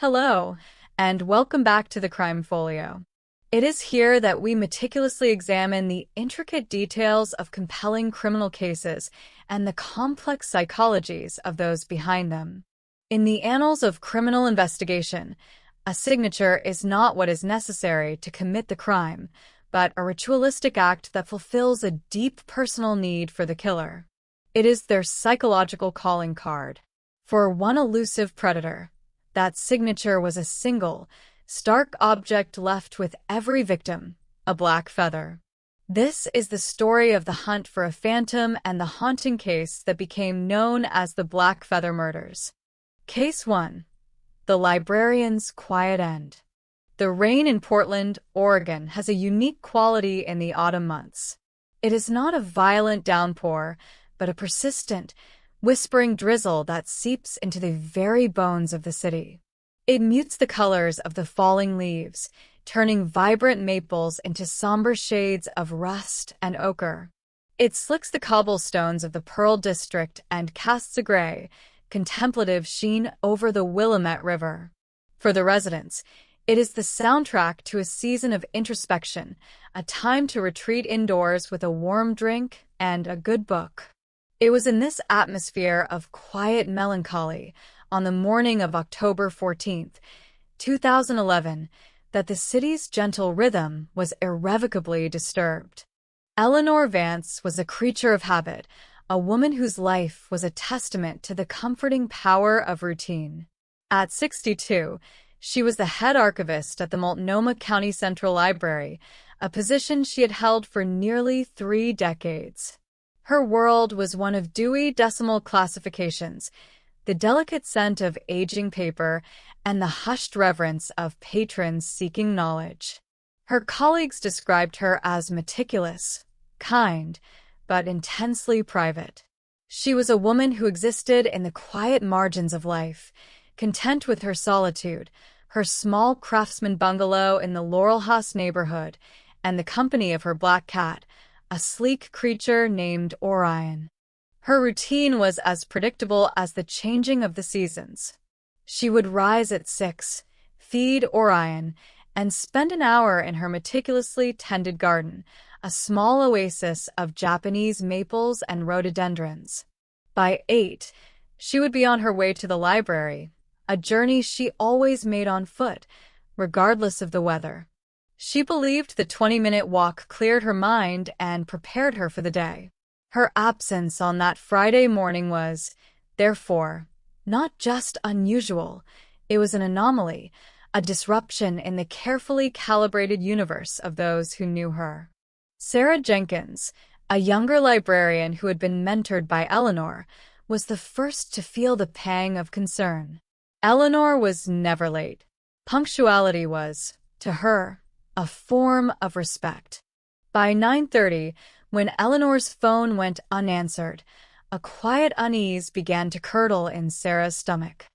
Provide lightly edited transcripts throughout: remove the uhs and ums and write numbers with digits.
Hello, and welcome back to the Crime Folio. It is here that we meticulously examine the intricate details of compelling criminal cases and the complex psychologies of those behind them. In the annals of criminal investigation, a signature is not what is necessary to commit the crime, but a ritualistic act that fulfills a deep personal need for the killer. It is their psychological calling card. For one elusive predator, that signature was a single, stark object left with every victim, a black feather. This is the story of the hunt for a phantom and the haunting case that became known as the Black Feather Murders. Case 1. The Librarian's Quiet End. The rain in Portland, Oregon has a unique quality in the autumn months. It is not a violent downpour, but a persistent, whispering drizzle that seeps into the very bones of the city. It mutes the colors of the falling leaves, turning vibrant maples into somber shades of rust and ochre. It slicks the cobblestones of the Pearl District and casts a gray, contemplative sheen over the Willamette River. For the residents, it is the soundtrack to a season of introspection, a time to retreat indoors with a warm drink and a good book. It was in this atmosphere of quiet melancholy, on the morning of October 14th, 2011, that the city's gentle rhythm was irrevocably disturbed. Eleanor Vance was a creature of habit, a woman whose life was a testament to the comforting power of routine. At 62, she was the head archivist at the Multnomah County Central Library, a position she had held for nearly 3 decades. Her world was one of Dewey Decimal classifications, the delicate scent of aging paper, and the hushed reverence of patrons seeking knowledge. Her colleagues described her as meticulous, kind, but intensely private. She was a woman who existed in the quiet margins of life, content with her solitude, her small craftsman bungalow in the Laurel House neighborhood, and the company of her black cat, a sleek creature named Orion. Her routine was as predictable as the changing of the seasons. She would rise at 6, feed Orion, and spend an hour in her meticulously tended garden, a small oasis of Japanese maples and rhododendrons. By 8, she would be on her way to the library, a journey she always made on foot, regardless of the weather. She believed the 20-minute walk cleared her mind and prepared her for the day. Her absence on that Friday morning was, therefore, not just unusual, it was an anomaly, a disruption in the carefully calibrated universe of those who knew her. Sarah Jenkins, a younger librarian who had been mentored by Eleanor, was the first to feel the pang of concern. Eleanor was never late. Punctuality was, to her, a form of respect. By 9:30, when Eleanor's phone went unanswered, a quiet unease began to curdle in Sarah's stomach.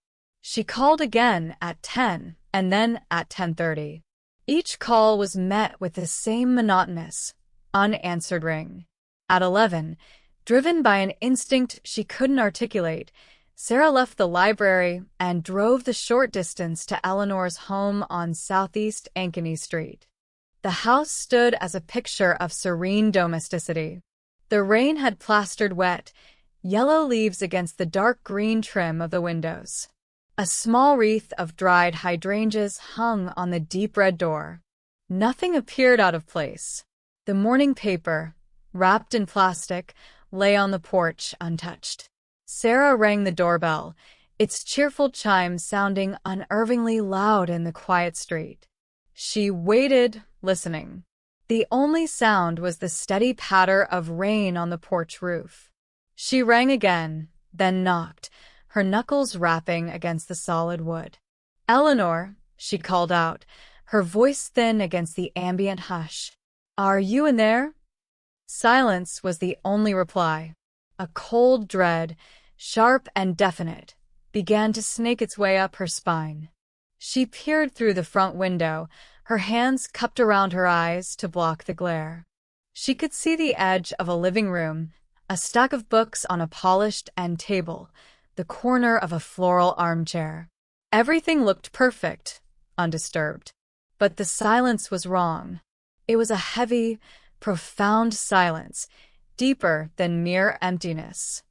She called again at 10 and then at 10:30. Each call was met with the same monotonous, unanswered ring. At 11, driven by an instinct she couldn't articulate, Sarah left the library and drove the short distance to Eleanor's home on Southeast Ankeny Street. The house stood as a picture of serene domesticity. The rain had plastered wet, yellow leaves against the dark green trim of the windows. A small wreath of dried hydrangeas hung on the deep red door. Nothing appeared out of place. The morning paper, wrapped in plastic, lay on the porch untouched. Sarah rang the doorbell, its cheerful chime sounding unnervingly loud in the quiet street. She waited, listening. The only sound was the steady patter of rain on the porch roof. She rang again, then knocked, her knuckles rapping against the solid wood. "Eleanor," she called out, her voice thin against the ambient hush. "Are you in there?" Silence was the only reply. A cold dread, sharp and definite, began to snake its way up her spine. She peered through the front window, her hands cupped around her eyes to block the glare. She could see the edge of a living room, a stack of books on a polished end table, the corner of a floral armchair. Everything looked perfect, undisturbed. But the silence was wrong. It was a heavy, profound silence, deeper than mere emptiness.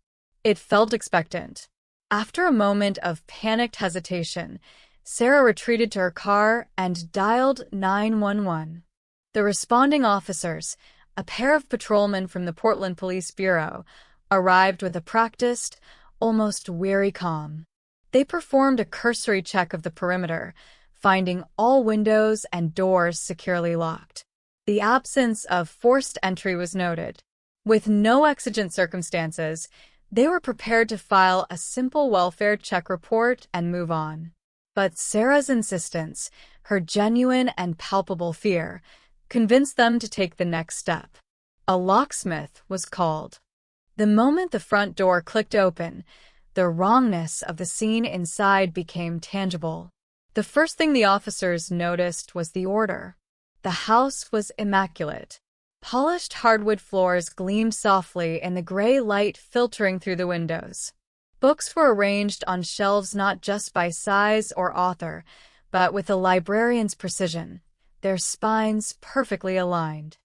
It felt expectant. After a moment of panicked hesitation, Sarah retreated to her car and dialed 911. The responding officers, a pair of patrolmen from the Portland Police Bureau, arrived with a practiced, almost weary calm. They performed a cursory check of the perimeter, finding all windows and doors securely locked. The absence of forced entry was noted. With no exigent circumstances, they were prepared to file a simple welfare check report and move on. But Sarah's insistence, her genuine and palpable fear, convinced them to take the next step. A locksmith was called. The moment the front door clicked open, the wrongness of the scene inside became tangible. The first thing the officers noticed was the order. The house was immaculate. Polished hardwood floors gleamed softly in the gray light filtering through the windows. Books were arranged on shelves not just by size or author, but with a librarian's precision, their spines perfectly aligned.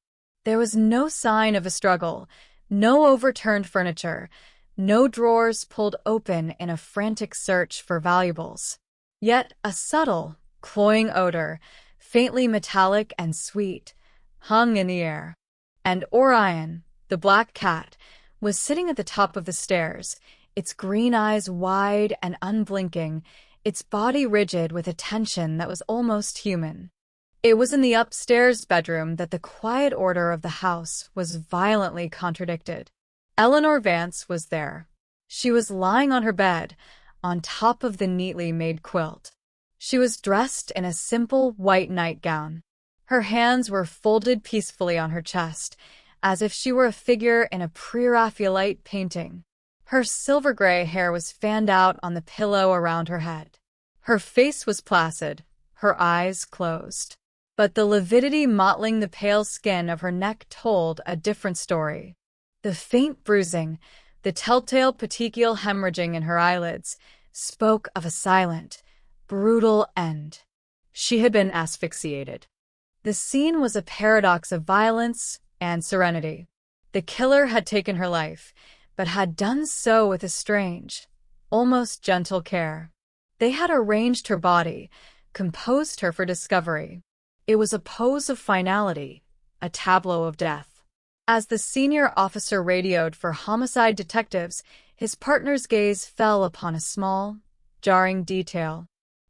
There was no sign of a struggle, no overturned furniture, no drawers pulled open in a frantic search for valuables. Yet a subtle, cloying odor, faintly metallic and sweet, hung in the air. And Orion, the black cat, was sitting at the top of the stairs, its green eyes wide and unblinking, its body rigid with a tension that was almost human. It was in the upstairs bedroom that the quiet order of the house was violently contradicted. Eleanor Vance was there. She was lying on her bed, on top of the neatly made quilt. She was dressed in a simple white nightgown. Her hands were folded peacefully on her chest, as if she were a figure in a pre-Raphaelite painting. Her silver-gray hair was fanned out on the pillow around her head. Her face was placid, her eyes closed. But the lividity mottling the pale skin of her neck told a different story. The faint bruising, the telltale petechial hemorrhaging in her eyelids, spoke of a silent, brutal end. She had been asphyxiated. The scene was a paradox of violence and serenity. The killer had taken her life, but had done so with a strange, almost gentle care. They had arranged her body, composed her for discovery. It was a pose of finality, a tableau of death. As the senior officer radioed for homicide detectives, his partner's gaze fell upon a small, jarring detail.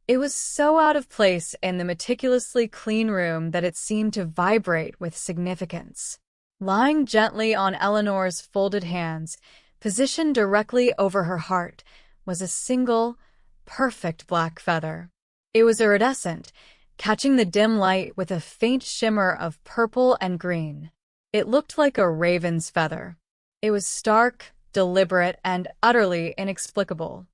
It was so out of place in the meticulously clean room that it seemed to vibrate with significance. Lying gently on Eleanor's folded hands, positioned directly over her heart, was a single, perfect black feather. It was iridescent, catching the dim light with a faint shimmer of purple and green. It looked like a raven's feather. It was stark, deliberate, and utterly inexplicable.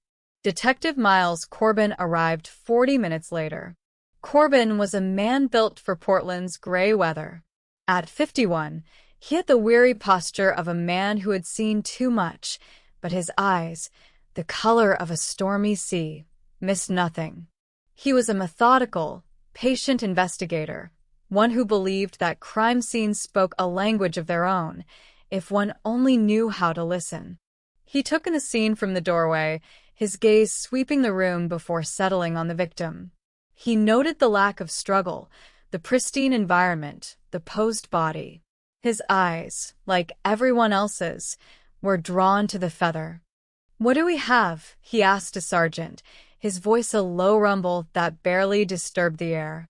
Detective Miles Corbin arrived 40 minutes later. Corbin was a man built for Portland's gray weather. At 51, he had the weary posture of a man who had seen too much, but his eyes, the color of a stormy sea, missed nothing. He was a methodical, patient investigator, one who believed that crime scenes spoke a language of their own, if one only knew how to listen. He took in the scene from the doorway, his gaze sweeping the room before settling on the victim. He noted the lack of struggle, the pristine environment, the posed body. His eyes, like everyone else's, were drawn to the feather. "What do we have?" he asked a sergeant, his voice a low rumble that barely disturbed the air.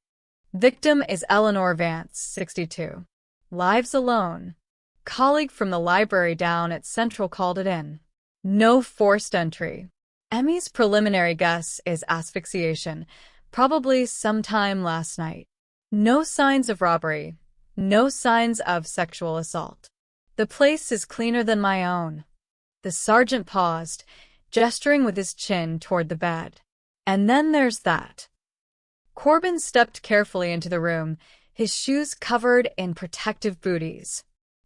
"Victim is Eleanor Vance, 62. Lives alone. Colleague from the library down at Central called it in. No forced entry. Emmy's preliminary guess is asphyxiation, probably sometime last night. No signs of robbery, no signs of sexual assault. The place is cleaner than my own." The sergeant paused, gesturing with his chin toward the bed. "And then there's that." Corbin stepped carefully into the room, his shoes covered in protective booties.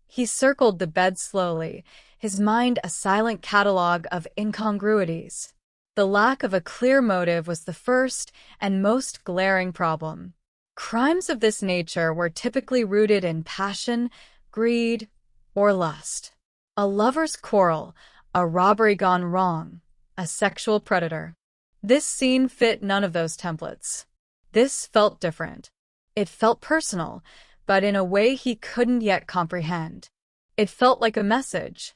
He circled the bed slowly, his mind a silent catalog of incongruities. The lack of a clear motive was the first and most glaring problem. Crimes of this nature were typically rooted in passion, greed, or lust. A lover's quarrel, a robbery gone wrong, a sexual predator. This scene fit none of those templates. This felt different. It felt personal, but in a way he couldn't yet comprehend. It felt like a message.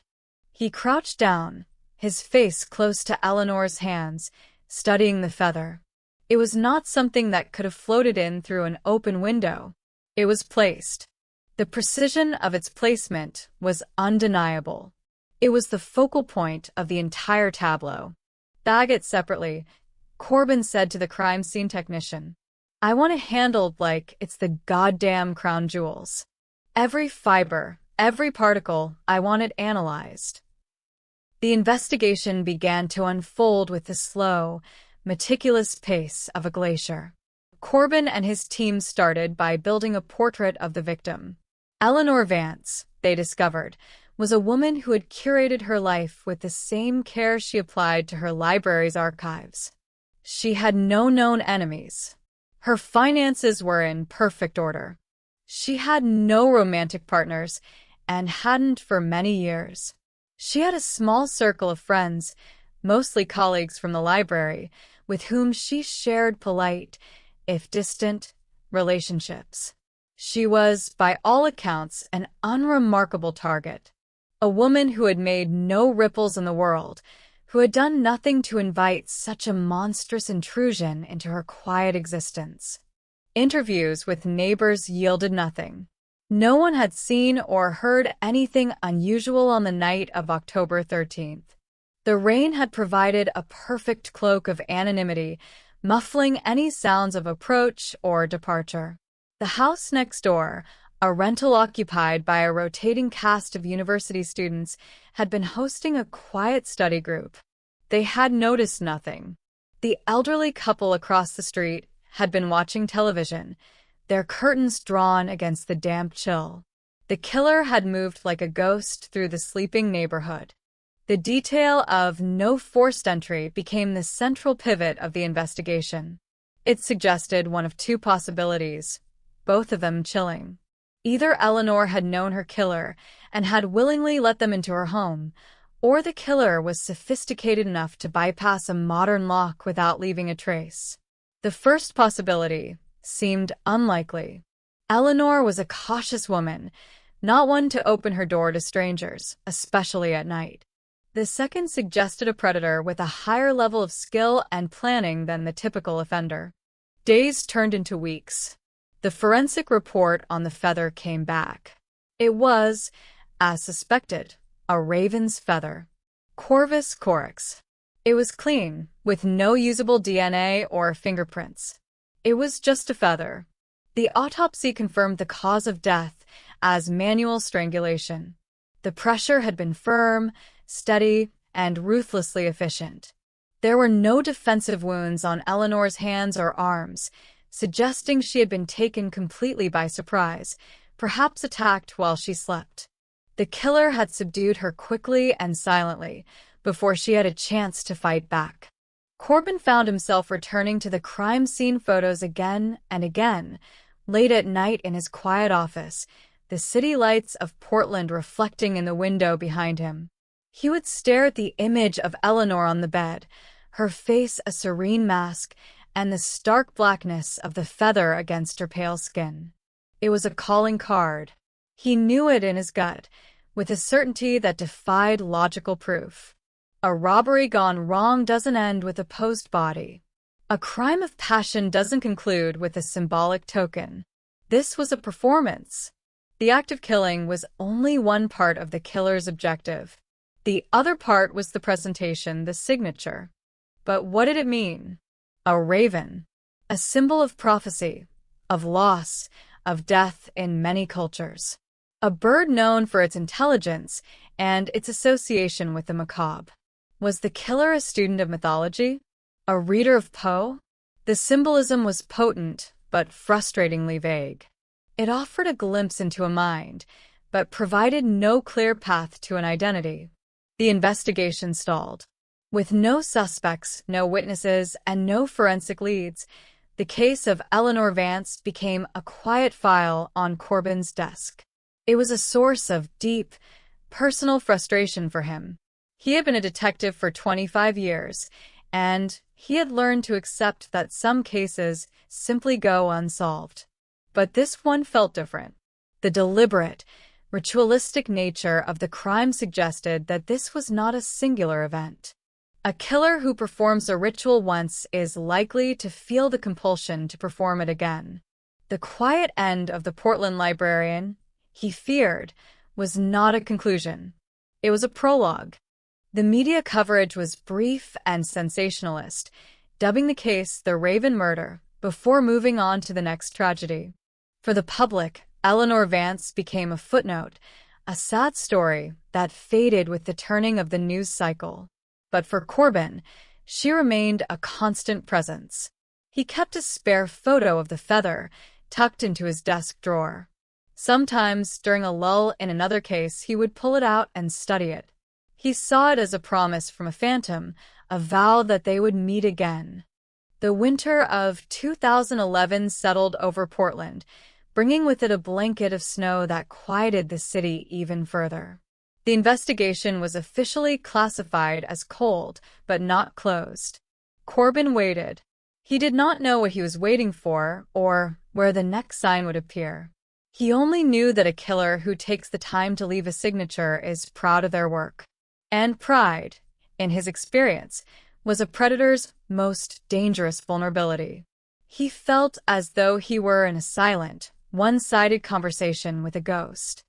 He crouched down, his face close to Eleanor's hands, studying the feather. It was not something that could have floated in through an open window. It was placed. The precision of its placement was undeniable. It was the focal point of the entire tableau. "Bag it separately," Corbin said to the crime scene technician. "I want it handled like it's the goddamn crown jewels. Every fiber, every particle, I want it analyzed." The investigation began to unfold with the slow, meticulous pace of a glacier. Corbin and his team started by building a portrait of the victim. Eleanor Vance, they discovered, was a woman who had curated her life with the same care she applied to her library's archives. She had no known enemies. Her finances were in perfect order. She had no romantic partners and hadn't for many years. She had a small circle of friends, mostly colleagues from the library, with whom she shared polite, if distant, relationships. She was, by all accounts, an unremarkable target. A woman who had made no ripples in the world, who had done nothing to invite such a monstrous intrusion into her quiet existence. Interviews with neighbors yielded nothing. No one had seen or heard anything unusual on the night of October 13th. The rain had provided a perfect cloak of anonymity, muffling any sounds of approach or departure. The house next door, a rental occupied by a rotating cast of university students, had been hosting a quiet study group. They had noticed nothing. The elderly couple across the street had been watching television, their curtains drawn against the damp chill. The killer had moved like a ghost through the sleeping neighborhood. The detail of no forced entry became the central pivot of the investigation. It suggested one of two possibilities, both of them chilling. Either Eleanor had known her killer and had willingly let them into her home, or the killer was sophisticated enough to bypass a modern lock without leaving a trace. The first possibility seemed unlikely. Eleanor was a cautious woman, not one to open her door to strangers, especially at night. The second suggested a predator with a higher level of skill and planning than the typical offender. Days turned into weeks. The forensic report on the feather came back. It was, as suspected, a raven's feather. Corvus corax. It was clean, with no usable DNA or fingerprints. It was just a feather. The autopsy confirmed the cause of death as manual strangulation. The pressure had been firm, steady, and ruthlessly efficient. There were no defensive wounds on Eleanor's hands or arms, suggesting she had been taken completely by surprise, perhaps attacked while she slept. The killer had subdued her quickly and silently, before she had a chance to fight back. Corbin found himself returning to the crime scene photos again and again, late at night in his quiet office, the city lights of Portland reflecting in the window behind him. He would stare at the image of Eleanor on the bed, her face a serene mask, and the stark blackness of the feather against her pale skin. It was a calling card. He knew it in his gut, with a certainty that defied logical proof. A robbery gone wrong doesn't end with a posed body. A crime of passion doesn't conclude with a symbolic token. This was a performance. The act of killing was only one part of the killer's objective. The other part was the presentation, the signature. But what did it mean? A raven. A symbol of prophecy, of loss, of death in many cultures. A bird known for its intelligence and its association with the macabre. Was the killer a student of mythology? A reader of Poe? The symbolism was potent, but frustratingly vague. It offered a glimpse into a mind, but provided no clear path to an identity. The investigation stalled. With no suspects, no witnesses, and no forensic leads, the case of Eleanor Vance became a quiet file on Corbin's desk. It was a source of deep, personal frustration for him. He had been a detective for 25 years, and he had learned to accept that some cases simply go unsolved. But this one felt different. The deliberate, ritualistic nature of the crime suggested that this was not a singular event. A killer who performs a ritual once is likely to feel the compulsion to perform it again. The quiet end of the Portland librarian, he feared, was not a conclusion. It was a prologue. The media coverage was brief and sensationalist, dubbing the case the Raven murder before moving on to the next tragedy. For the public, Eleanor Vance became a footnote, a sad story that faded with the turning of the news cycle. But for Corbin, she remained a constant presence. He kept a spare photo of the feather tucked into his desk drawer. Sometimes, during a lull in another case, he would pull it out and study it. He saw it as a promise from a phantom, a vow that they would meet again. The winter of 2011 settled over Portland, bringing with it a blanket of snow that quieted the city even further. The investigation was officially classified as cold, but not closed. Corbin waited. He did not know what he was waiting for or where the next sign would appear. He only knew that a killer who takes the time to leave a signature is proud of their work. And pride, in his experience, was a predator's most dangerous vulnerability. He felt as though he were in a silent, one-sided conversation with a ghost.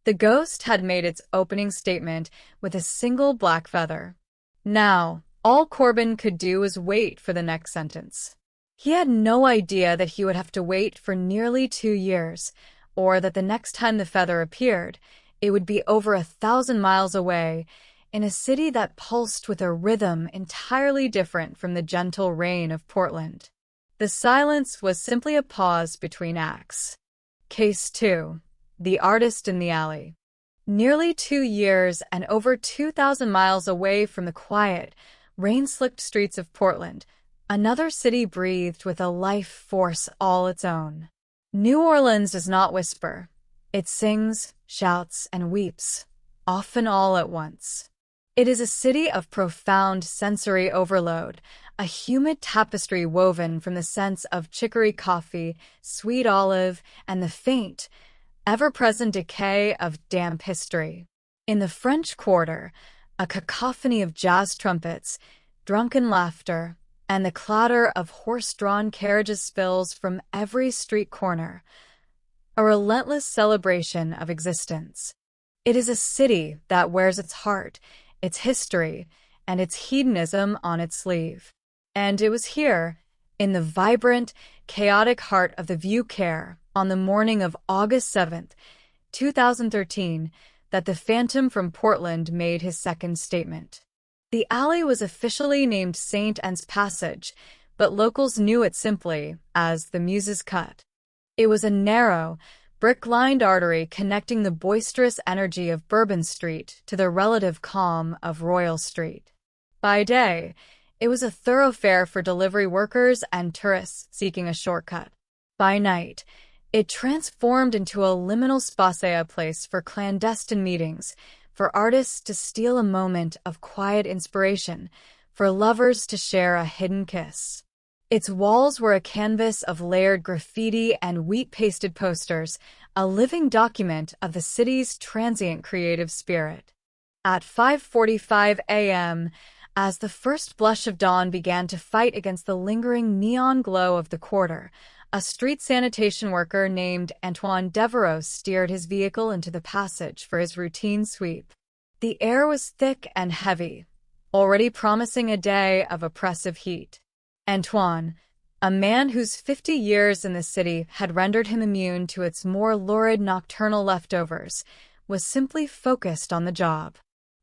The ghost had made its opening statement with a single black feather. Now, all Corbin could do was wait for the next sentence. He had no idea that he would have to wait for nearly 2 years, or that the next time the feather appeared, it would be over 1,000 miles away, in a city that pulsed with a rhythm entirely different from the gentle rain of Portland. The silence was simply a pause between acts. Case 2. The Artist in the Alley. Nearly 2 years and over 2,000 miles away from the quiet, rain-slicked streets of Portland, another city breathed with a life force all its own. New Orleans does not whisper. It sings, shouts, and weeps, often all at once. It is a city of profound sensory overload, a humid tapestry woven from the scents of chicory coffee, sweet olive, and the faint, ever-present decay of damp history. In the French Quarter, a cacophony of jazz trumpets, drunken laughter, and the clatter of horse-drawn carriages spills from every street corner, a relentless celebration of existence. It is a city that wears its heart, its history, and its hedonism on its sleeve. And it was here, in the vibrant, chaotic heart of the View Care, on the morning of August 7th, 2013, that the Phantom from Portland made his second statement. The alley was officially named St. Anne's Passage, but locals knew it simply as the Muse's Cut. It was a narrow, brick-lined artery connecting the boisterous energy of Bourbon Street to the relative calm of Royal Street. By day, it was a thoroughfare for delivery workers and tourists seeking a shortcut. By night, it transformed into a liminal space, a place for clandestine meetings, for artists to steal a moment of quiet inspiration, for lovers to share a hidden kiss. Its walls were a canvas of layered graffiti and wheat-pasted posters, a living document of the city's transient creative spirit. At 5:45 a.m., as the first blush of dawn began to fight against the lingering neon glow of the quarter, a street sanitation worker named Antoine Devereaux steered his vehicle into the passage for his routine sweep. The air was thick and heavy, already promising a day of oppressive heat. Antoine, a man whose 50 years in the city had rendered him immune to its more lurid nocturnal leftovers, was simply focused on the job.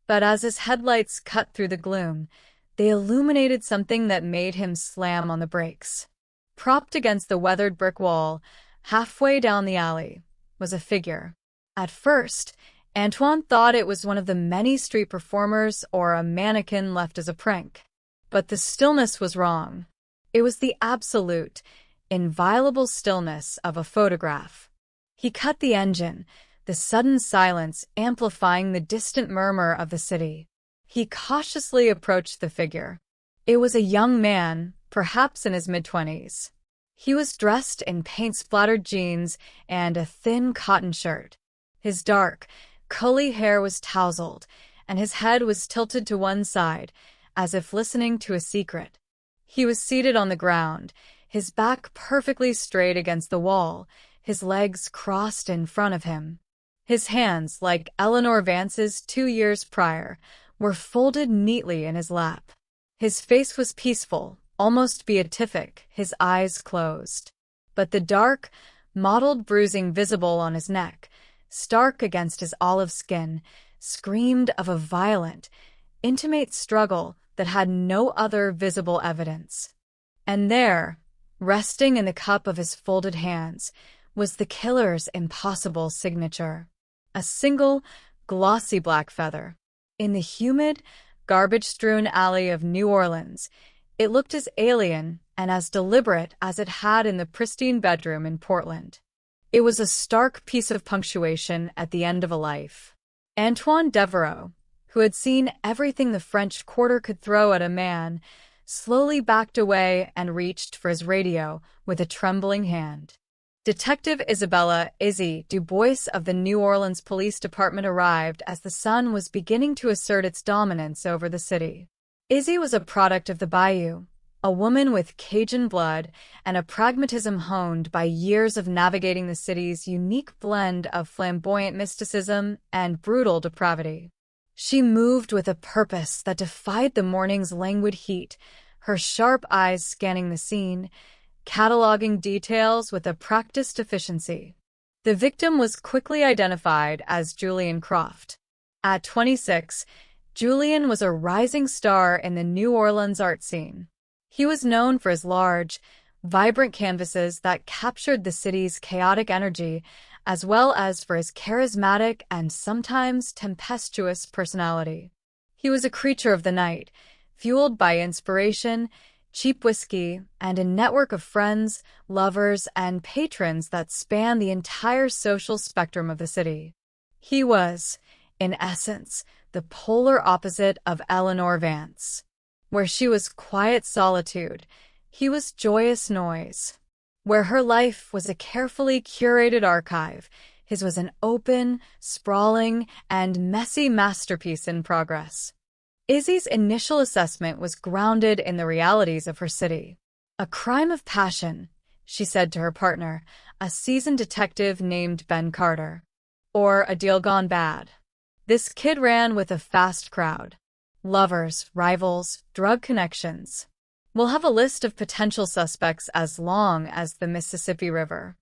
But as his headlights cut through the gloom, they illuminated something that made him slam on the brakes. Propped against the weathered brick wall, halfway down the alley, was a figure. At first, Antoine thought it was one of the many street performers or a mannequin left as a prank. But the stillness was wrong. It was the absolute, inviolable stillness of a photograph. He cut the engine, the sudden silence amplifying the distant murmur of the city. He cautiously approached the figure. It was a young man, perhaps in his mid-20s. He was dressed in paint-splattered jeans and a thin cotton shirt. His dark, curly hair was tousled, and his head was tilted to one side, as if listening to a secret. He was seated on the ground, his back perfectly straight against the wall, his legs crossed in front of him. His hands, like Eleanor Vance's 2 years prior, were folded neatly in his lap. His face was peaceful, almost beatific, his eyes closed. But the dark, mottled bruising visible on his neck, stark against his olive skin, screamed of a violent, intimate struggle that had no other visible evidence. And there, resting in the cup of his folded hands, was the killer's impossible signature. A single, glossy black feather. In the humid, garbage-strewn alley of New Orleans, it looked as alien and as deliberate as it had in the pristine bedroom in Portland. It was a stark piece of punctuation at the end of a life. Antoine Devereaux, who had seen everything the French Quarter could throw at a man, slowly backed away and reached for his radio with a trembling hand. Detective Isabella "Izzy" Dubois of the New Orleans Police Department arrived as the sun was beginning to assert its dominance over the city. Izzy was a product of the Bayou, a woman with Cajun blood and a pragmatism honed by years of navigating the city's unique blend of flamboyant mysticism and brutal depravity. She moved with a purpose that defied the morning's languid heat, her sharp eyes scanning the scene, cataloging details with a practiced efficiency. The victim was quickly identified as Julian Croft. At 26, Julian was a rising star in the New Orleans art scene. He was known for his large, vibrant canvases that captured the city's chaotic energy, as well as for his charismatic and sometimes tempestuous personality. He was a creature of the night, fueled by inspiration, cheap whiskey, and a network of friends, lovers, and patrons that spanned the entire social spectrum of the city. He was, in essence, the polar opposite of Eleanor Vance. Where she was quiet solitude, he was joyous noise. Where her life was a carefully curated archive, his was an open, sprawling, and messy masterpiece in progress. Izzy's initial assessment was grounded in the realities of her city. A crime of passion, she said to her partner, a seasoned detective named Ben Carter. Or a deal gone bad. This kid ran with a fast crowd. Lovers, rivals, drug connections. We'll have a list of potential suspects as long as the Mississippi River.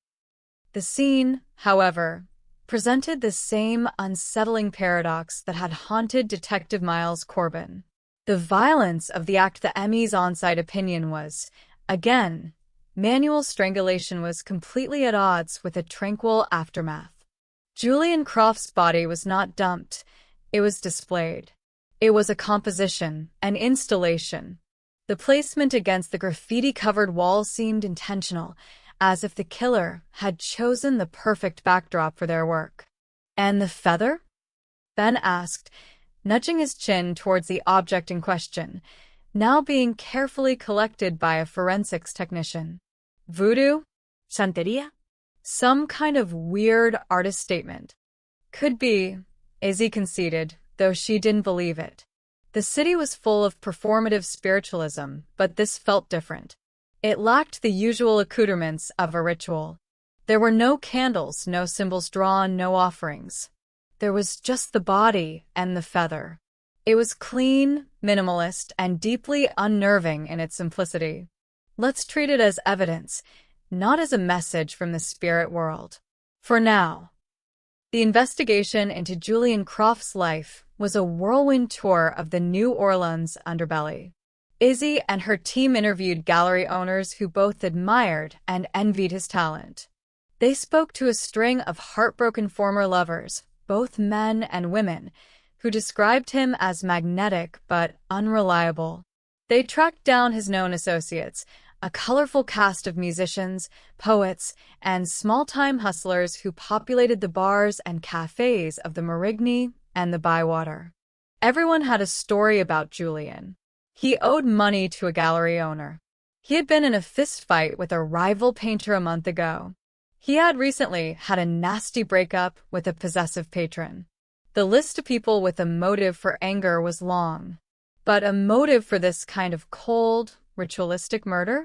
The scene, however, presented the same unsettling paradox that had haunted Detective Miles Corbin. The violence of the act, the Emmy's on-site opinion was, again, manual strangulation was completely at odds with a tranquil aftermath. Julian Croft's body was not dumped, it was displayed. It was a composition, an installation. The placement against the graffiti-covered wall seemed intentional, as if the killer had chosen the perfect backdrop for their work. And the feather? Ben asked, nudging his chin towards the object in question, now being carefully collected by a forensics technician. Voodoo? Santeria? Some kind of weird artist statement. Could be, Izzy conceded, though she didn't believe it. The city was full of performative spiritualism, but this felt different. It lacked the usual accoutrements of a ritual. There were no candles, no symbols drawn, no offerings. There was just the body and the feather. It was clean, minimalist, and deeply unnerving in its simplicity. Let's treat it as evidence, not as a message from the spirit world. For now. The investigation into Julian Croft's life was a whirlwind tour of the New Orleans underbelly. Izzy and her team interviewed gallery owners who both admired and envied his talent. They spoke to a string of heartbroken former lovers, both men and women, who described him as magnetic but unreliable. They tracked down his known associates, a colorful cast of musicians, poets, and small-time hustlers who populated the bars and cafes of the Marigny and the Bywater. Everyone had a story about Julian. He owed money to a gallery owner. He had been in a fistfight with a rival painter a month ago. He had recently had a nasty breakup with a possessive patron. The list of people with a motive for anger was long. But a motive for this kind of cold, ritualistic murder?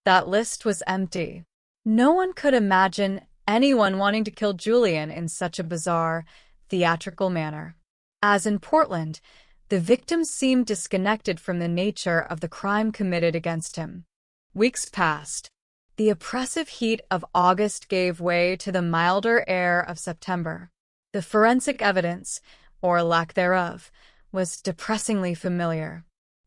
That list was empty. No one could imagine anyone wanting to kill Julian in such a bizarre, theatrical manner. As in Portland, the victim seemed disconnected from the nature of the crime committed against him. Weeks passed. The oppressive heat of August gave way to the milder air of September. The forensic evidence, or lack thereof, was depressingly familiar.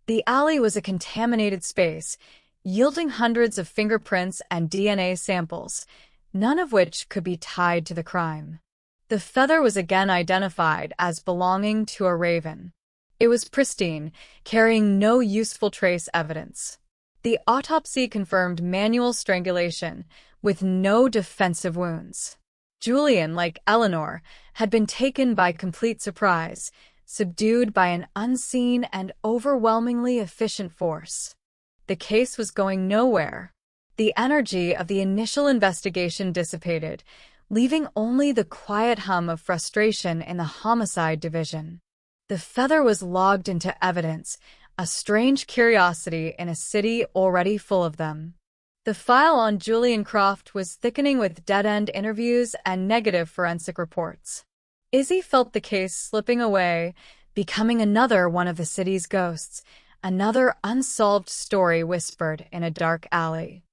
The alley was a contaminated space, yielding hundreds of fingerprints and DNA samples, none of which could be tied to the crime. The feather was again identified as belonging to a raven. It was pristine, carrying no useful trace evidence. The autopsy confirmed manual strangulation, with no defensive wounds. Julian, like Eleanor, had been taken by complete surprise, subdued by an unseen and overwhelmingly efficient force. The case was going nowhere. The energy of the initial investigation dissipated, leaving only the quiet hum of frustration in the homicide division. The feather was logged into evidence, a strange curiosity in a city already full of them. The file on Julian Croft was thickening with dead-end interviews and negative forensic reports. Izzy felt the case slipping away, becoming another one of the city's ghosts, another unsolved story whispered in a dark alley.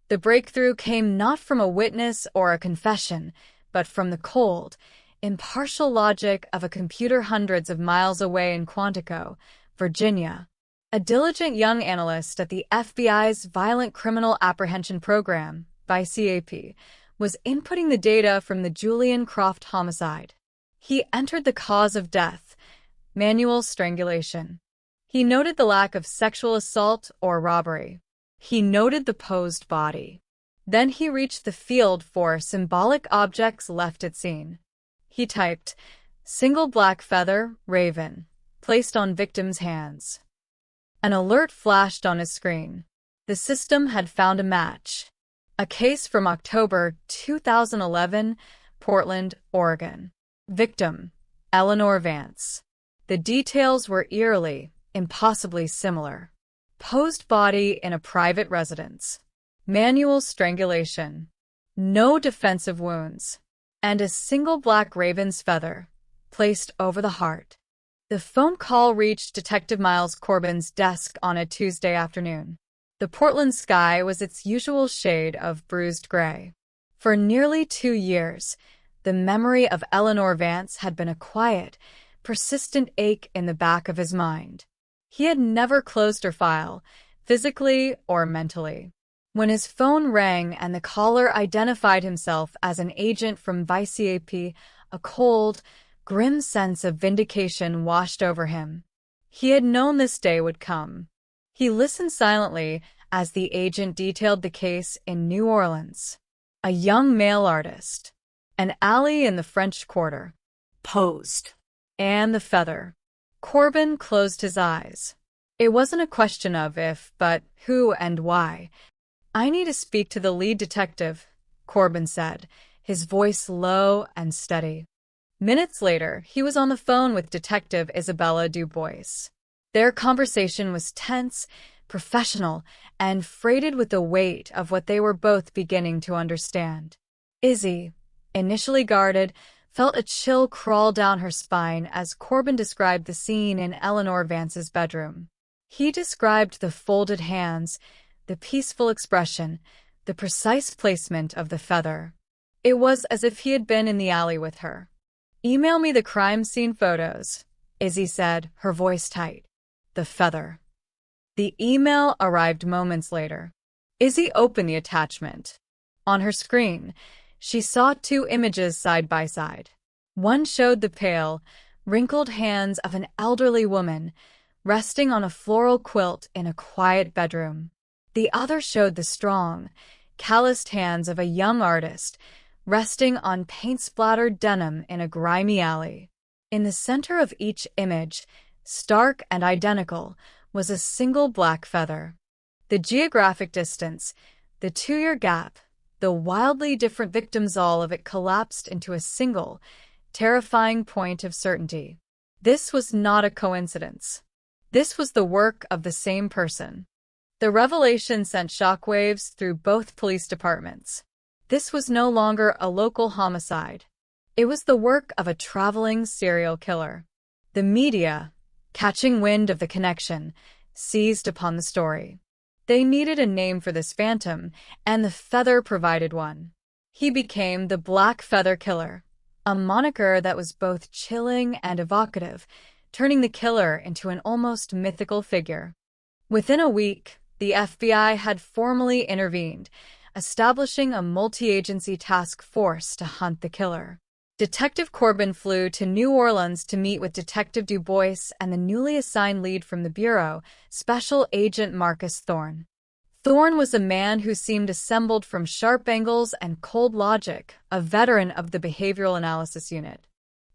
The breakthrough came not from a witness or a confession, but from the cold, impartial logic of a computer hundreds of miles away in Quantico, Virginia. A diligent young analyst at the FBI's Violent Criminal Apprehension Program, VCAP, was inputting the data from the Julian Croft homicide. He entered the cause of death, manual strangulation. He noted the lack of sexual assault or robbery. He noted the posed body. Then he reached the field for symbolic objects left at scene. He typed, "Single black feather, raven," placed on victim's hands. An alert flashed on his screen. The system had found a match. A case from October 2011, Portland, Oregon. Victim, Eleanor Vance. The details were eerily, impossibly similar. Posed body in a private residence. Manual strangulation. No defensive wounds. And a single black raven's feather, placed over the heart. The phone call reached Detective Miles Corbin's desk on a Tuesday afternoon. The Portland sky was its usual shade of bruised gray. For nearly 2 years, the memory of Eleanor Vance had been a quiet, persistent ache in the back of his mind. He had never closed her file, physically or mentally. When his phone rang and the caller identified himself as an agent from VCAP, a cold, grim sense of vindication washed over him. He had known this day would come. He listened silently as the agent detailed the case in New Orleans. A young male artist. An alley in the French Quarter. Posed. And the feather. Corbin closed his eyes. It wasn't a question of if, but who and why. "I need to speak to the lead detective," Corbin said, his voice low and steady. Minutes later, he was on the phone with Detective Isabella Dubois. Their conversation was tense, professional, and freighted with the weight of what they were both beginning to understand. Izzy, initially guarded, felt a chill crawl down her spine as Corbin described the scene in Eleanor Vance's bedroom. He described the folded hands, the peaceful expression, the precise placement of the feather. It was as if he had been in the alley with her. "Email me the crime scene photos," Izzy said, her voice tight. The feather. The email arrived moments later. Izzy opened the attachment. On her screen, she saw 2 images side by side. One showed the pale, wrinkled hands of an elderly woman resting on a floral quilt in a quiet bedroom. The other showed the strong, calloused hands of a young artist resting on paint-splattered denim in a grimy alley. In the center of each image, stark and identical, was a single black feather. The geographic distance, the 2-year gap, the wildly different victims, all of it collapsed into a single, terrifying point of certainty. This was not a coincidence. This was the work of the same person. The revelation sent shockwaves through both police departments. This was no longer a local homicide. It was the work of a traveling serial killer. The media, catching wind of the connection, seized upon the story. They needed a name for this phantom, and the feather provided one. He became the Black Feather Killer, a moniker that was both chilling and evocative, turning the killer into an almost mythical figure. Within a week, the FBI had formally intervened, establishing a multi-agency task force to hunt the killer. Detective Corbin flew to New Orleans to meet with Detective Du Bois and the newly assigned lead from the Bureau, Special Agent Marcus Thorne. Thorne was a man who seemed assembled from sharp angles and cold logic, a veteran of the Behavioral Analysis Unit.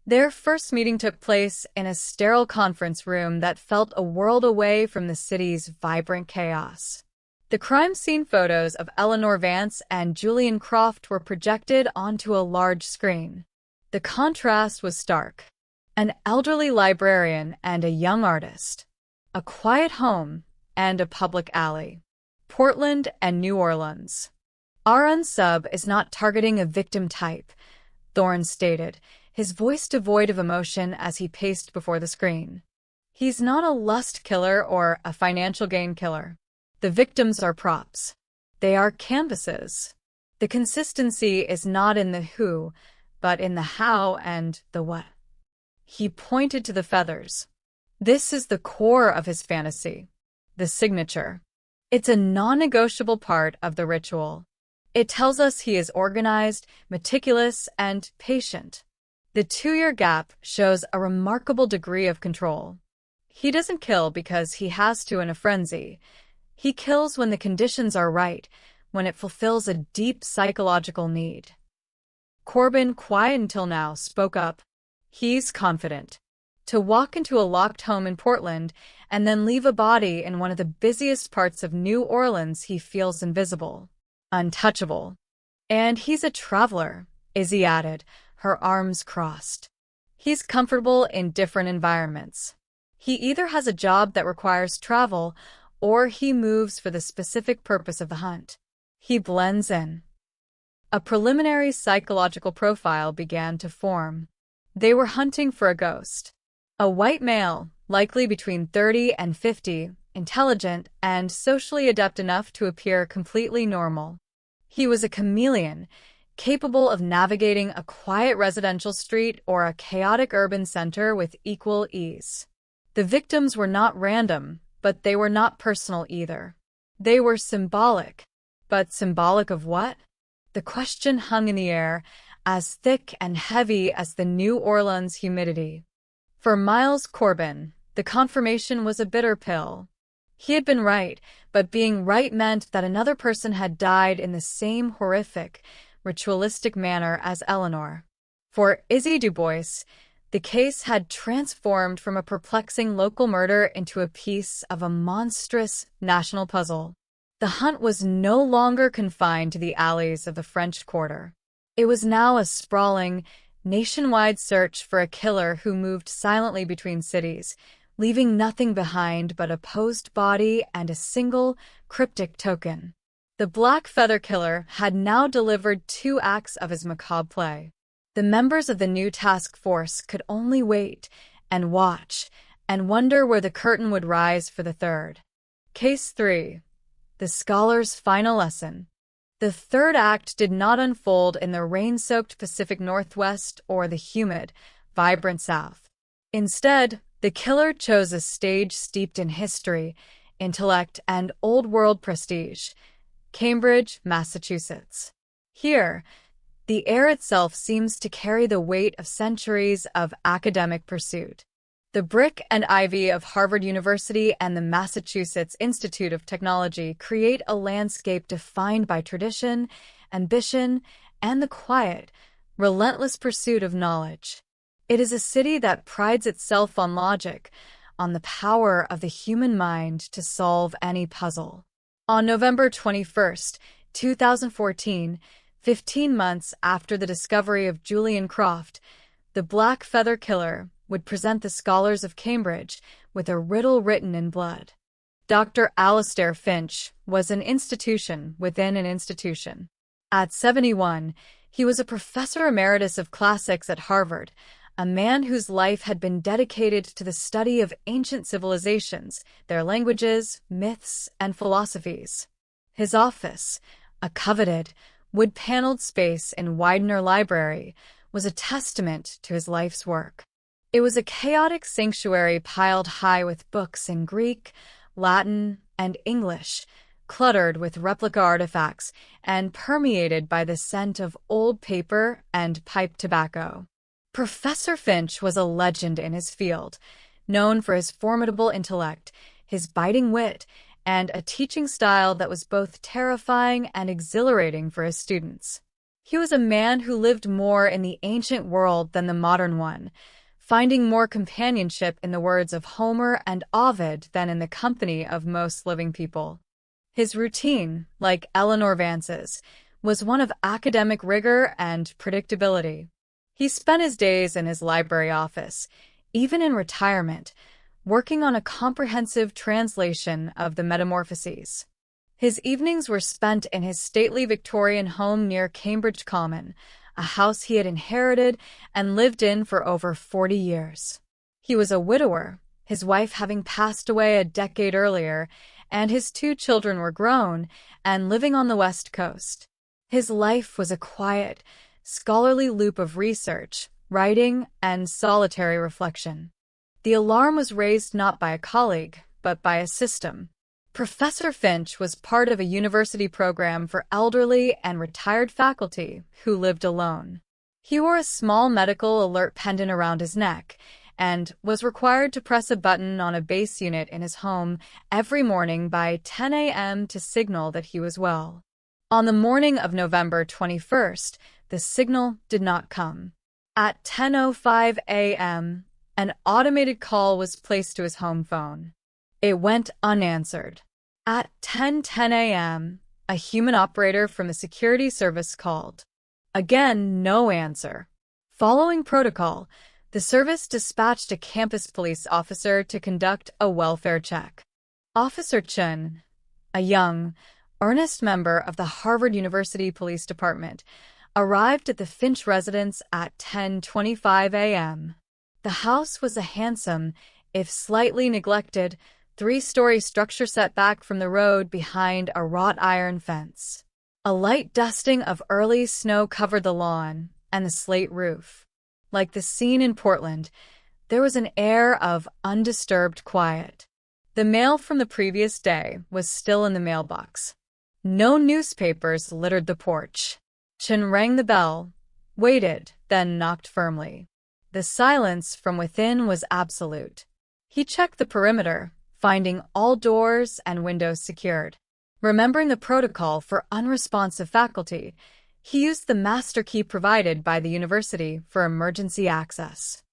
Their first meeting took place in a sterile conference room that felt a world away from the city's vibrant chaos. The crime scene photos of Eleanor Vance and Julian Croft were projected onto a large screen. The contrast was stark. An elderly librarian and a young artist. A quiet home and a public alley. Portland and New Orleans. Our unsub is not targeting a victim type, Thorne stated, his voice devoid of emotion as he paced before the screen. He's not a lust killer or a financial gain killer. The victims are props. They are canvases. The consistency is not in the who, but in the how and the what. He pointed to the feathers. This is the core of his fantasy. The signature. It's a non-negotiable part of the ritual. It tells us he is organized, meticulous, and patient. The 2-year gap shows a remarkable degree of control. He doesn't kill because he has to in a frenzy. He kills when the conditions are right, when it fulfills a deep psychological need. Corbin, quiet until now, spoke up. He's confident. To walk into a locked home in Portland and then leave a body in one of the busiest parts of New Orleans, he feels invisible, untouchable. And he's a traveler, Izzy added, her arms crossed. He's comfortable in different environments. He either has a job that requires travel, or he moves for the specific purpose of the hunt. He blends in. A preliminary psychological profile began to form. They were hunting for a ghost. A white male, likely between 30 and 50, intelligent and socially adept enough to appear completely normal. He was a chameleon, capable of navigating a quiet residential street or a chaotic urban center with equal ease. The victims were not random, but they were not personal either. They were symbolic. But symbolic of what? The question hung in the air, as thick and heavy as the New Orleans humidity. For Miles Corbin, the confirmation was a bitter pill. He had been right, but being right meant that another person had died in the same horrific, ritualistic manner as Eleanor. For Izzy Du Bois, the case had transformed from a perplexing local murder into a piece of a monstrous national puzzle. The hunt was no longer confined to the alleys of the French Quarter. It was now a sprawling, nationwide search for a killer who moved silently between cities, leaving nothing behind but a posed body and a single, cryptic token. The Black Feather Killer had now delivered 2 acts of his macabre play. The members of the new task force could only wait and watch and wonder where the curtain would rise for the third. Case 3. The Scholar's Final Lesson. The third act did not unfold in the rain-soaked Pacific Northwest or the humid, vibrant South. Instead, the killer chose a stage steeped in history, intellect, and old-world prestige, Cambridge, Massachusetts. Here, The air itself seems to carry the weight of centuries of academic pursuit. The brick and ivy of Harvard University and the Massachusetts Institute of Technology create a landscape defined by tradition, ambition, and the quiet, relentless pursuit of knowledge. It is a city that prides itself on logic, on the power of the human mind to solve any puzzle. On November 21st, 2014, 15 months after the discovery of Julian Croft, the Black Feather Killer would present the scholars of Cambridge with a riddle written in blood. Dr. Alastair Finch was an institution within an institution. At 71, he was a professor emeritus of classics at Harvard, a man whose life had been dedicated to the study of ancient civilizations, their languages, myths, and philosophies. His office, a coveted, wood-paneled space in Widener Library, was a testament to his life's work. It was a chaotic sanctuary piled high with books in Greek, Latin, and English, cluttered with replica artifacts and permeated by the scent of old paper and pipe tobacco. Professor Finch was a legend in his field, known for his formidable intellect, his biting wit, and a teaching style that was both terrifying and exhilarating for his students. He was a man who lived more in the ancient world than the modern one, finding more companionship in the words of Homer and Ovid than in the company of most living people. His routine, like Eleanor Vance's, was one of academic rigor and predictability. He spent his days in his library office, even in retirement, working on a comprehensive translation of the Metamorphoses. His evenings were spent in his stately Victorian home near Cambridge Common, a house he had inherited and lived in for over 40 years. He was a widower, his wife having passed away a decade earlier, and his 2 children were grown and living on the West Coast. His life was a quiet, scholarly loop of research, writing, and solitary reflection. The alarm was raised not by a colleague, but by a system. Professor Finch was part of a university program for elderly and retired faculty who lived alone. He wore a small medical alert pendant around his neck and was required to press a button on a base unit in his home every morning by 10 a.m. to signal that he was well. On the morning of November 21st, the signal did not come. At 10:05 a.m., an automated call was placed to his home phone. It went unanswered. At 10:10 a.m., a human operator from the security service called. Again, no answer. Following protocol, the service dispatched a campus police officer to conduct a welfare check. Officer Chun, a young, earnest member of the Harvard University Police Department, arrived at the Finch residence at 10:25 a.m. The house was a handsome, if slightly neglected, 3-story structure set back from the road behind a wrought iron fence. A light dusting of early snow covered the lawn and the slate roof. Like the scene in Portland, there was an air of undisturbed quiet. The mail from the previous day was still in the mailbox. No newspapers littered the porch. Chen rang the bell, waited, then knocked firmly. The silence from within was absolute. He checked the perimeter, finding all doors and windows secured. Remembering the protocol for unresponsive faculty, he used the master key provided by the university for emergency access.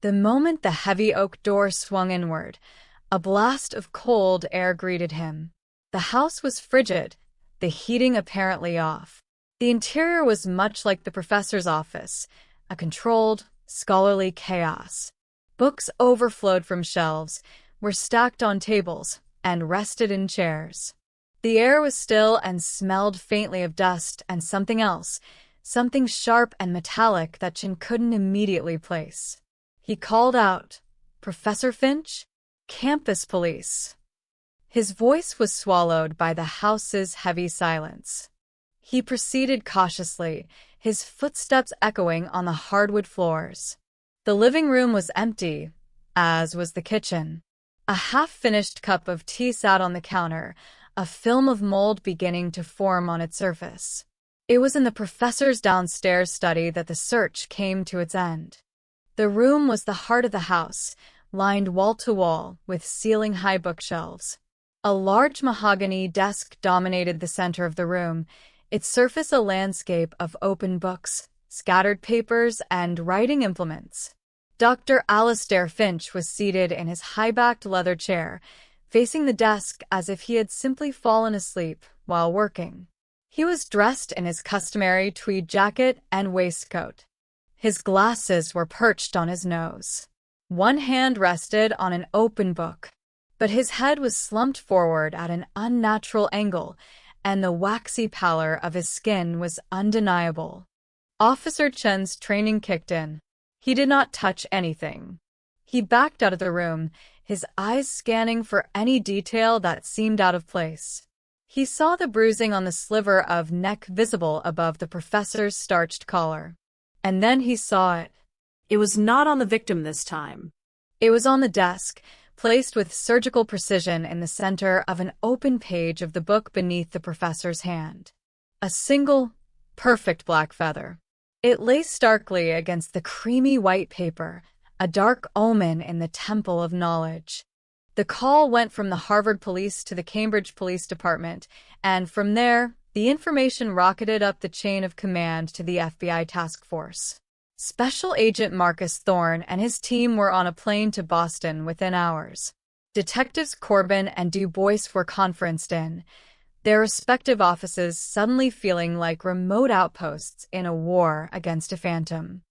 The moment the heavy oak door swung inward, a blast of cold air greeted him. The house was frigid, the heating apparently off. The interior was much like the professor's office, a controlled, scholarly chaos. Books overflowed from shelves, were stacked on tables, and rested in chairs. The air was still and smelled faintly of dust and something else, something sharp and metallic that Chin couldn't immediately place. He called out, "Professor Finch? Campus police." His voice was swallowed by the house's heavy silence. He proceeded cautiously, his footsteps echoing on the hardwood floors. The living room was empty, as was the kitchen. A half-finished cup of tea sat on the counter, a film of mold beginning to form on its surface. It was in the professor's downstairs study that the search came to its end. The room was the heart of the house, lined wall-to-wall with ceiling-high bookshelves. A large mahogany desk dominated the center of the room, its surface a landscape of open books, scattered papers, and writing implements. Dr. Alastair Finch was seated in his high-backed leather chair, facing the desk as if he had simply fallen asleep while working. He was dressed in his customary tweed jacket and waistcoat. His glasses were perched on his nose. One hand rested on an open book, but his head was slumped forward at an unnatural angle, and the waxy pallor of his skin was undeniable. Officer Chen's training kicked in. He did not touch anything. He backed out of the room, his eyes scanning for any detail that seemed out of place. He saw the bruising on the sliver of neck visible above the professor's starched collar. And then he saw it. It was not on the victim this time. It was on the desk, placed with surgical precision in the center of an open page of the book beneath the professor's hand. A single, perfect black feather. It lay starkly against the creamy white paper, a dark omen in the temple of knowledge. The call went from the Harvard Police to the Cambridge Police Department, and from there, the information rocketed up the chain of command to the FBI task force. Special Agent Marcus Thorne and his team were on a plane to Boston within hours. Detectives Corbin and Du Bois were conferenced in, their respective offices suddenly feeling like remote outposts in a war against a phantom.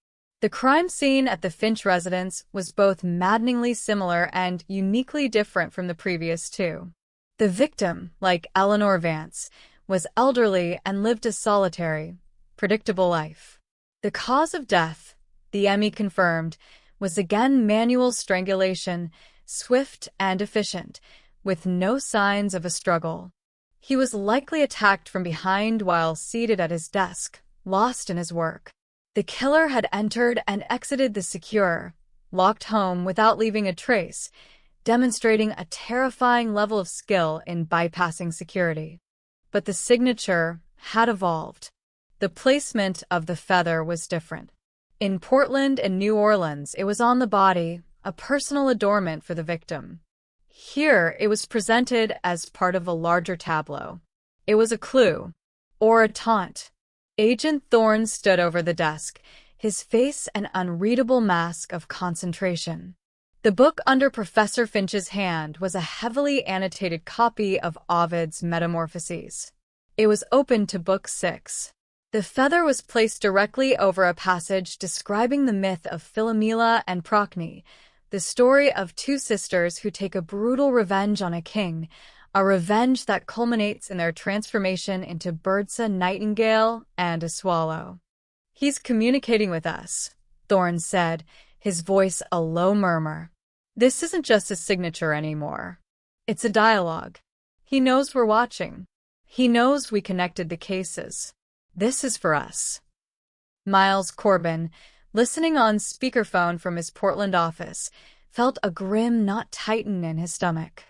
The crime scene at the Finch residence was both maddeningly similar and uniquely different from the previous two. The victim, like Eleanor Vance, was elderly and lived a solitary, predictable life. The cause of death, the ME confirmed, was again manual strangulation, swift and efficient, with no signs of a struggle. He was likely attacked from behind while seated at his desk, lost in his work. The killer had entered and exited the secure, locked home without leaving a trace, demonstrating a terrifying level of skill in bypassing security. But the signature had evolved. The placement of the feather was different. In Portland and New Orleans, it was on the body, a personal adornment for the victim. Here, it was presented as part of a larger tableau. It was a clue, or a taunt. Agent Thorne stood over the desk, his face an unreadable mask of concentration. The book under Professor Finch's hand was a heavily annotated copy of Ovid's Metamorphoses. It was open to Book 6. The feather was placed directly over a passage describing the myth of Philomela and Procne, the story of two sisters who take a brutal revenge on a king, a revenge that culminates in their transformation into birds, a nightingale and a swallow. "He's communicating with us," Thorne said, his voice a low murmur. "This isn't just a signature anymore. It's a dialogue. He knows we're watching. He knows we connected the cases. This is for us." Miles Corbin, listening on speakerphone from his Portland office, felt a grim knot tighten in his stomach.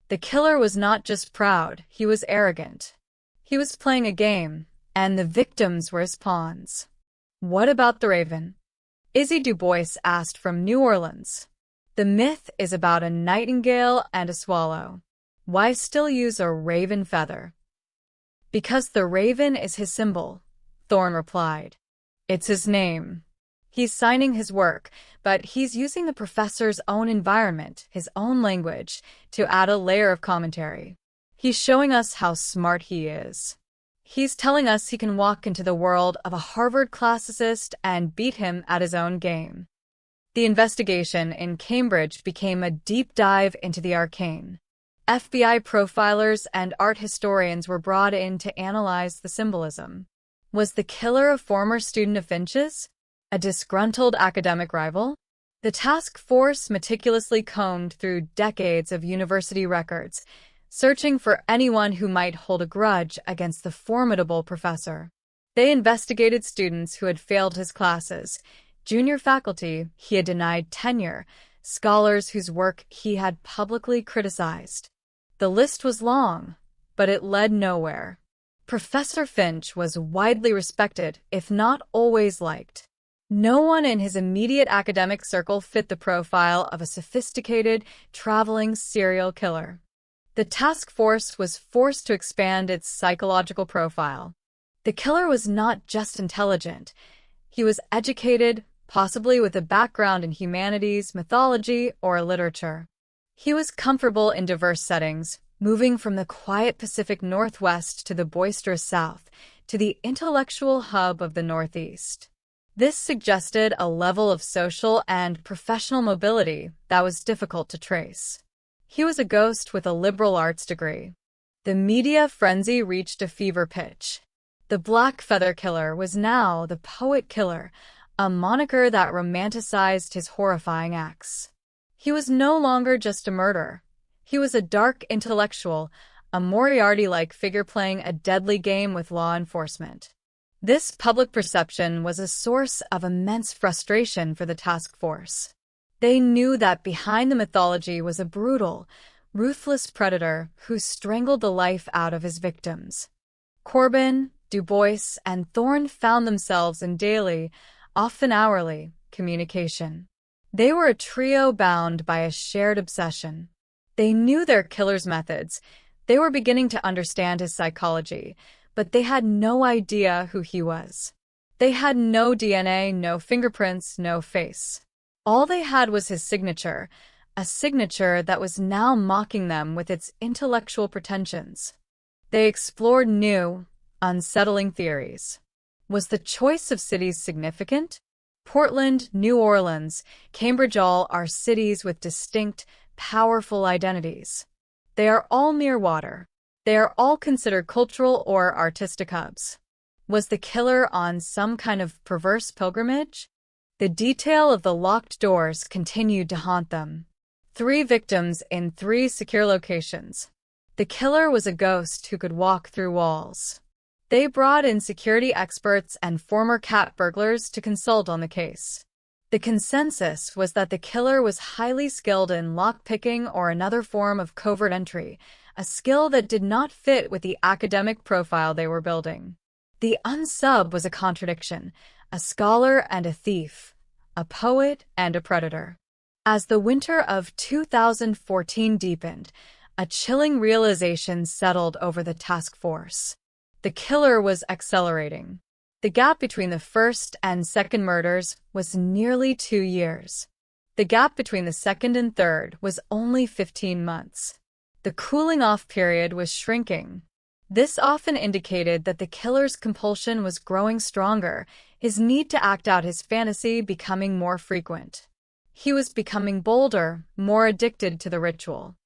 The killer was not just proud, he was arrogant. He was playing a game, and the victims were his pawns. "What about the raven?" Izzy Du Bois asked from New Orleans. "The myth is about a nightingale and a swallow. Why still use a raven feather?" "Because the raven is his symbol," Thorne replied. "It's his name. He's signing his work, but he's using the professor's own environment, his own language, to add a layer of commentary. He's showing us how smart he is. He's telling us he can walk into the world of a Harvard classicist and beat him at his own game." The investigation in Cambridge became a deep dive into the arcane. FBI profilers and art historians were brought in to analyze the symbolism. Was the killer a former student of Finch's? A disgruntled academic rival? The task force meticulously combed through decades of university records, searching for anyone who might hold a grudge against the formidable professor. They investigated students who had failed his classes, junior faculty he had denied tenure, scholars whose work he had publicly criticized. The list was long, but it led nowhere. Professor Finch was widely respected, if not always liked. No one in his immediate academic circle fit the profile of a sophisticated, traveling serial killer. The task force was forced to expand its psychological profile. The killer was not just intelligent. He was educated, possibly with a background in humanities, mythology, or literature. He was comfortable in diverse settings, moving from the quiet Pacific Northwest to the boisterous South, to the intellectual hub of the Northeast. This suggested a level of social and professional mobility that was difficult to trace. He was a ghost with a liberal arts degree. The media frenzy reached a fever pitch. The Black Feather Killer was now the Poet Killer, a moniker that romanticized his horrifying acts. He was no longer just a murderer. He was a dark intellectual, a Moriarty-like figure playing a deadly game with law enforcement. This public perception was a source of immense frustration for the task force. They knew that behind the mythology was a brutal, ruthless predator who strangled the life out of his victims. Corbin, Du Bois, and Thorne found themselves in daily, often hourly, communication. They were a trio bound by a shared obsession. They knew their killer's methods. They were beginning to understand his psychology, but they had no idea who he was. They had no DNA, no fingerprints, no face. All they had was his signature, a signature that was now mocking them with its intellectual pretensions. They explored new, unsettling theories. Was the choice of cities significant? Portland, New Orleans, Cambridge, all are cities with distinct, powerful identities. They are all near water. They are all considered cultural or artistic hubs. Was the killer on some kind of perverse pilgrimage? The detail of the locked doors continued to haunt them. 3 victims in 3 secure locations. The killer was a ghost who could walk through walls. They brought in security experts and former cat burglars to consult on the case. The consensus was that the killer was highly skilled in lockpicking or another form of covert entry, a skill that did not fit with the academic profile they were building. The unsub was a contradiction, a scholar and a thief, a poet and a predator. As the winter of 2014 deepened, a chilling realization settled over the task force. The killer was accelerating. The gap between the first and second murders was nearly 2 years. The gap between the second and third was only 15 months. The cooling-off period was shrinking. This often indicated that the killer's compulsion was growing stronger, his need to act out his fantasy becoming more frequent. He was becoming bolder, more addicted to the ritual.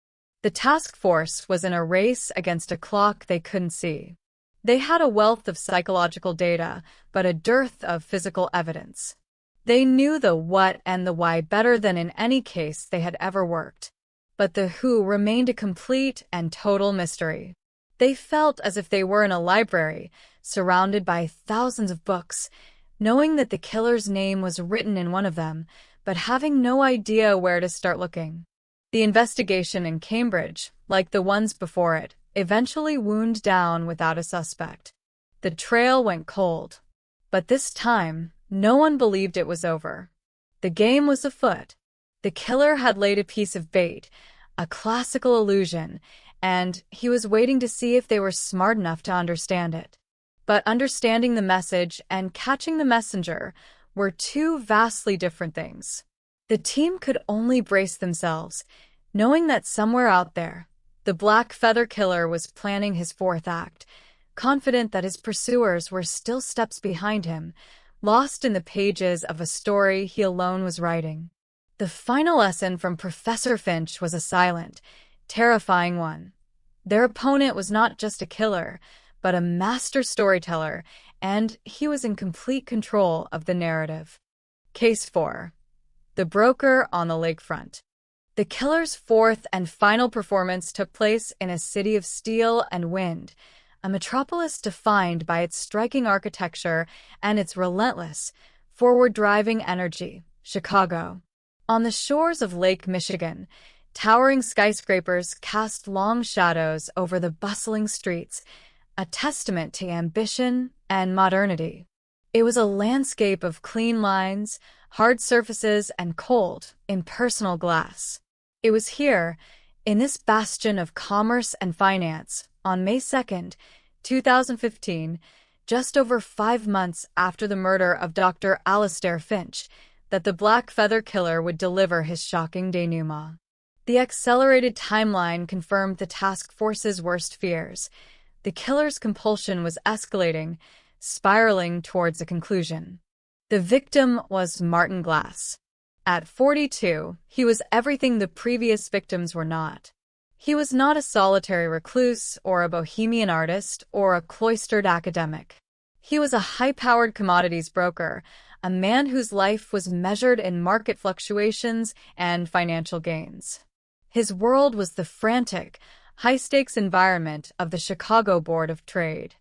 The task force was in a race against a clock they couldn't see. They had a wealth of psychological data, but a dearth of physical evidence. They knew the what and the why better than in any case they had ever worked. But the who remained a complete and total mystery. They felt as if they were in a library, surrounded by thousands of books, knowing that the killer's name was written in one of them, but having no idea where to start looking. The investigation in Cambridge, like the ones before it, eventually wound down without a suspect. The trail went cold. But this time, no one believed it was over. The game was afoot. The killer had laid a piece of bait, a classical illusion, and he was waiting to see if they were smart enough to understand it. But understanding the message and catching the messenger were 2 vastly different things. The team could only brace themselves, knowing that somewhere out there, the Black Feather Killer was planning his 4th act, confident that his pursuers were still steps behind him, lost in the pages of a story he alone was writing. The final lesson from Professor Finch was a silent, terrifying one. Their opponent was not just a killer, but a master storyteller, and he was in complete control of the narrative. Case 4. The Broker on the Lakefront. The killer's 4th and final performance took place in a city of steel and wind, a metropolis defined by its striking architecture and its relentless, forward-driving energy, Chicago. On the shores of Lake Michigan, towering skyscrapers cast long shadows over the bustling streets, a testament to ambition and modernity. It was a landscape of clean lines, hard surfaces, and cold, impersonal glass. It was here, in this bastion of commerce and finance, on May 2nd, 2015, just over 5 months after the murder of Dr. Alastair Finch, that the Black Feather Killer would deliver his shocking denouement. The accelerated timeline confirmed the task force's worst fears. The killer's compulsion was escalating, spiraling towards a conclusion. The victim was Martin Glass. At 42, he was everything the previous victims were not. He was not a solitary recluse or a bohemian artist or a cloistered academic. He was a high-powered commodities broker, a man whose life was measured in market fluctuations and financial gains. His world was the frantic, high-stakes environment of the Chicago Board of Trade.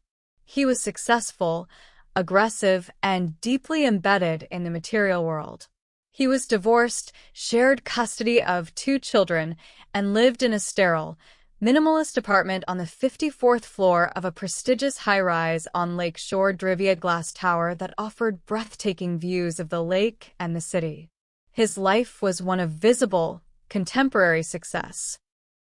He was successful, aggressive, and deeply embedded in the material world. He was divorced, shared custody of 2 children, and lived in a sterile, minimalist apartment on the 54th floor of a prestigious high-rise on Lake Shore Drivia glass tower that offered breathtaking views of the lake and the city. His life was one of visible, contemporary success.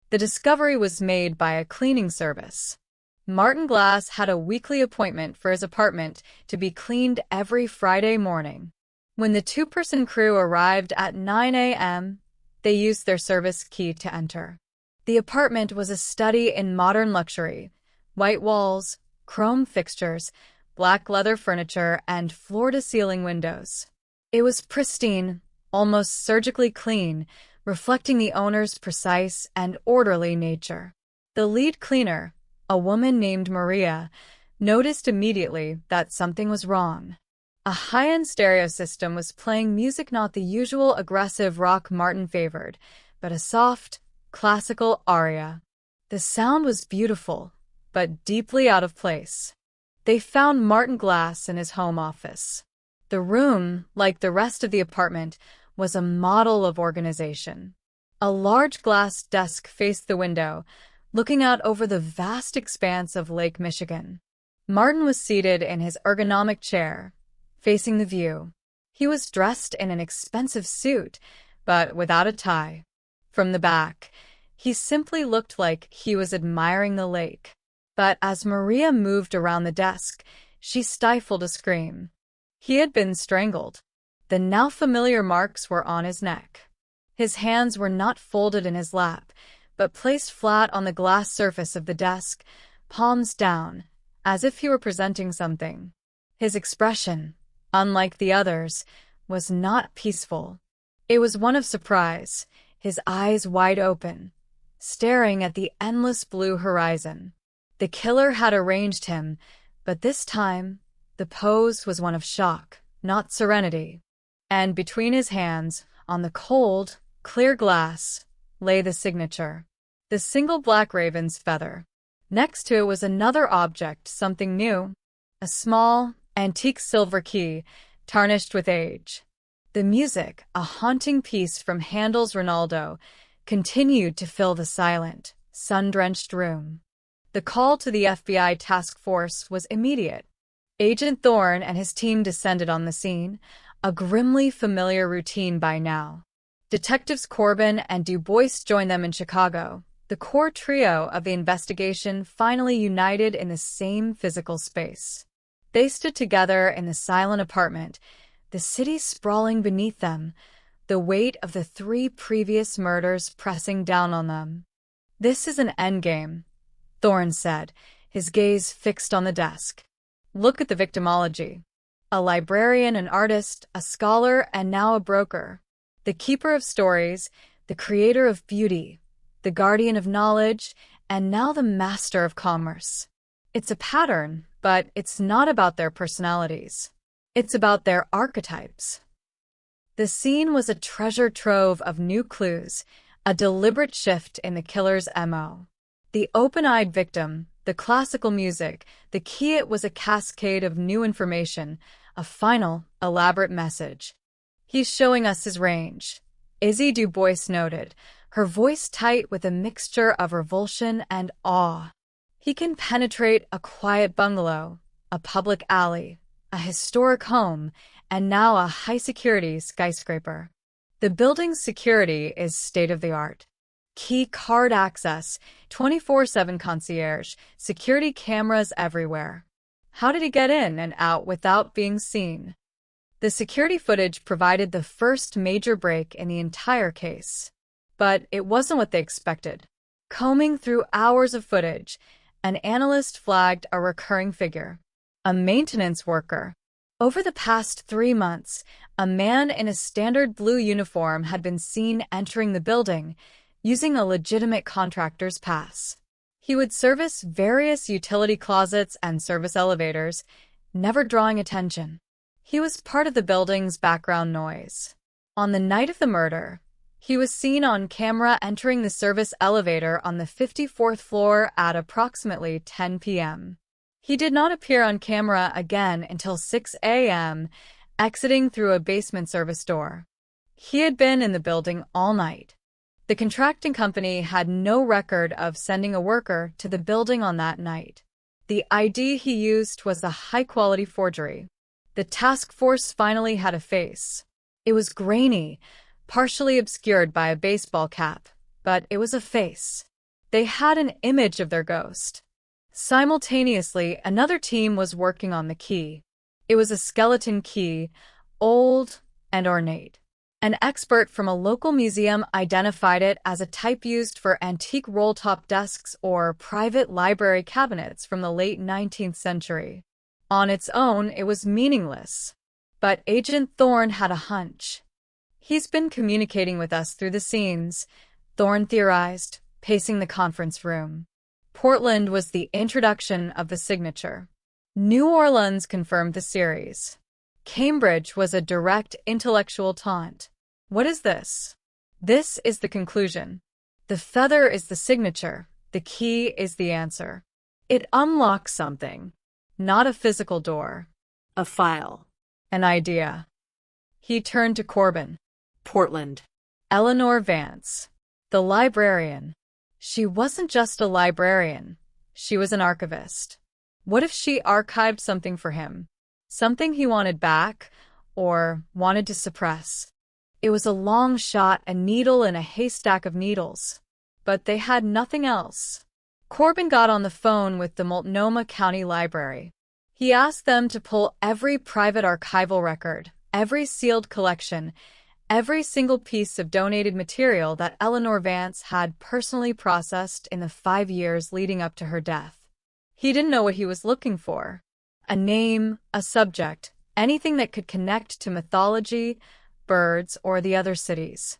The discovery was made by a cleaning service. Martin Glass had a weekly appointment for his apartment to be cleaned every Friday morning. When the 2-person crew arrived at 9 a.m., they used their service key to enter. The apartment was a study in modern luxury: white walls, chrome fixtures, black leather furniture, and floor-to-ceiling windows. It was pristine, almost surgically clean, reflecting the owner's precise and orderly nature. The lead cleaner, a woman named Maria, noticed immediately that something was wrong. A high-end stereo system was playing music not the usual aggressive rock Martin favored, but a soft, classical aria. The sound was beautiful, but deeply out of place. They found Martin Glass in his home office. The room, like the rest of the apartment, was a model of organization. A large glass desk faced the window, looking out over the vast expanse of Lake Michigan. Martin was seated in his ergonomic chair, facing the view. He was dressed in an expensive suit, but without a tie. From the back, he simply looked like he was admiring the lake. But as Maria moved around the desk, she stifled a scream. He had been strangled. The now familiar marks were on his neck. His hands were not folded in his lap, but placed flat on the glass surface of the desk, palms down, as if he were presenting something. His expression, unlike the others, was not peaceful. It was one of surprise, his eyes wide open, staring at the endless blue horizon. The killer had arranged him, but this time, the pose was one of shock, not serenity. And between his hands, on the cold, clear glass, lay the signature. The single black raven's feather. Next to it was another object, something new. A small, antique silver key, tarnished with age. The music, a haunting piece from Handel's Rinaldo, continued to fill the silent, sun-drenched room. The call to the FBI task force was immediate. Agent Thorne and his team descended on the scene, a grimly familiar routine by now. Detectives Corbin and Du Bois joined them in Chicago. The core trio of the investigation finally united in the same physical space. They stood together in the silent apartment, the city sprawling beneath them, the weight of the 3 previous murders pressing down on them. "This is an endgame," Thorne said, his gaze fixed on the desk. "Look at the victimology. A librarian, an artist, a scholar, and now a broker. The keeper of stories, the creator of beauty, the guardian of knowledge, and now the master of commerce. It's a pattern, but it's not about their personalities. It's about their archetypes." The scene was a treasure trove of new clues, a deliberate shift in the killer's MO. The open-eyed victim, the classical music, the key. It was a cascade of new information, a final, elaborate message. "He's showing us his range," Izzy Du Bois noted, her voice tight with a mixture of revulsion and awe. He can penetrate a quiet bungalow, a public alley, a historic home, and now a high-security skyscraper. The building's security is state-of-the-art. Key card access, 24/7 concierge, security cameras everywhere. How did he get in and out without being seen? The security footage provided the first major break in the entire case. But it wasn't what they expected. Combing through hours of footage, an analyst flagged a recurring figure: a maintenance worker. Over the past 3 months, a man in a standard blue uniform had been seen entering the building, using a legitimate contractor's pass. He would service various utility closets and service elevators, never drawing attention. He was part of the building's background noise. On the night of the murder, he was seen on camera entering the service elevator on the 54th floor at approximately 10 p.m. He did not appear on camera again until 6 a.m., exiting through a basement service door. He had been in the building all night. The contracting company had no record of sending a worker to the building on that night. The ID he used was a high-quality forgery. The task force finally had a face. It was grainy, partially obscured by a baseball cap, but it was a face. They had an image of their ghost. Simultaneously, another team was working on the key. It was a skeleton key, old and ornate. An expert from a local museum identified it as a type used for antique roll-top desks or private library cabinets from the late 19th century. On its own, it was meaningless. But Agent Thorne had a hunch. "He's been communicating with us through the scenes," Thorne theorized, pacing the conference room. Portland was the introduction of the signature. New Orleans confirmed the series. Cambridge was a direct intellectual taunt. What is this? This is the conclusion. The feather is the signature. The key is the answer. It unlocks something. Not a physical door. A file. An idea. He turned to Corbin. Portland. Eleanor Vance. The librarian. She wasn't just a librarian. She was an archivist. What if she archived something for him? Something he wanted back, or wanted to suppress? It was a long shot, a needle in a haystack of needles. But they had nothing else. Corbin got on the phone with the Multnomah County Library. He asked them to pull every private archival record, every sealed collection, every single piece of donated material that Eleanor Vance had personally processed in the 5 years leading up to her death. He didn't know what he was looking for. A name, a subject, anything that could connect to mythology, birds, or the other cities.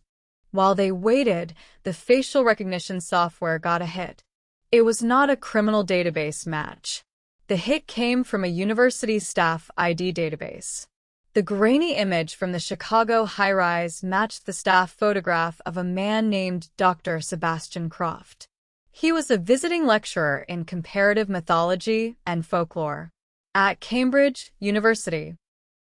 While they waited, the facial recognition software got a hit. It was not a criminal database match. The hit came from a university staff ID database. The grainy image from the Chicago high-rise matched the staff photograph of a man named Dr. Sebastian Croft. He was a visiting lecturer in comparative mythology and folklore at Cambridge University.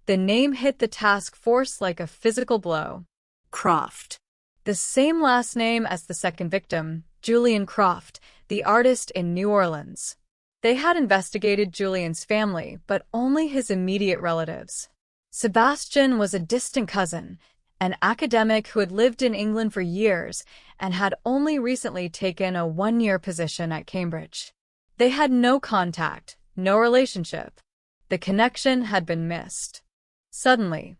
The name hit the task force like a physical blow. Croft. The same last name as the second victim, Julian Croft, the artist in New Orleans. They had investigated Julian's family, but only his immediate relatives. Sebastian was a distant cousin, an academic who had lived in England for years and had only recently taken a 1-year position at Cambridge. They had no contact, no relationship. The connection had been missed. Suddenly,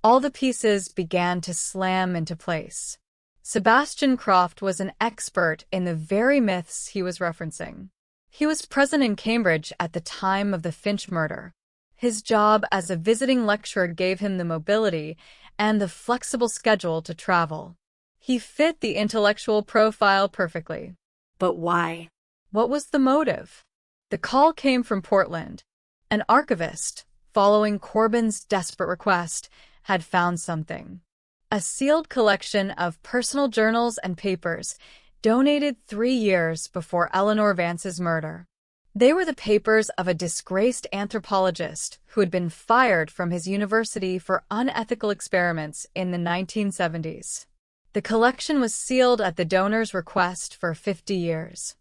all the pieces began to slam into place. Sebastian Croft was an expert in the very myths he was referencing. He was present in Cambridge at the time of the Finch murder. His job as a visiting lecturer gave him the mobility and the flexible schedule to travel. He fit the intellectual profile perfectly. But why? What was the motive? The call came from Portland. An archivist, following Corbin's desperate request, had found something. A sealed collection of personal journals and papers, donated 3 years before Eleanor Vance's murder. They were the papers of a disgraced anthropologist who had been fired from his university for unethical experiments in the 1970s. The collection was sealed at the donor's request for 50 years.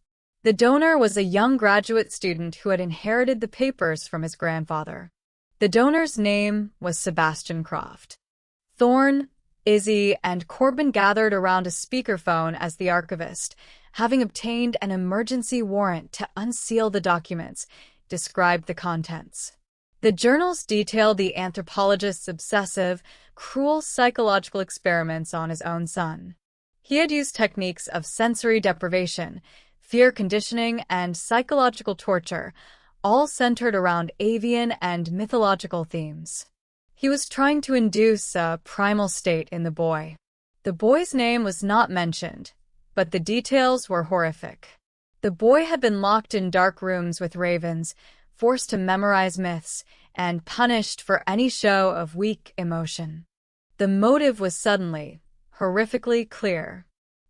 The donor was a young graduate student who had inherited the papers from his grandfather. The donor's name was Sebastian Croft. Thorne, Izzy, and Corbin gathered around a speakerphone as the archivist, having obtained an emergency warrant to unseal the documents, described the contents. The journals detailed the anthropologist's obsessive, cruel psychological experiments on his own son. He had used techniques of sensory deprivation, fear conditioning, and psychological torture, all centered around avian and mythological themes. He was trying to induce a primal state in the boy. The boy's name was not mentioned, but the details were horrific. The boy had been locked in dark rooms with ravens, forced to memorize myths, and punished for any show of weak emotion. The motive was suddenly, horrifically clear.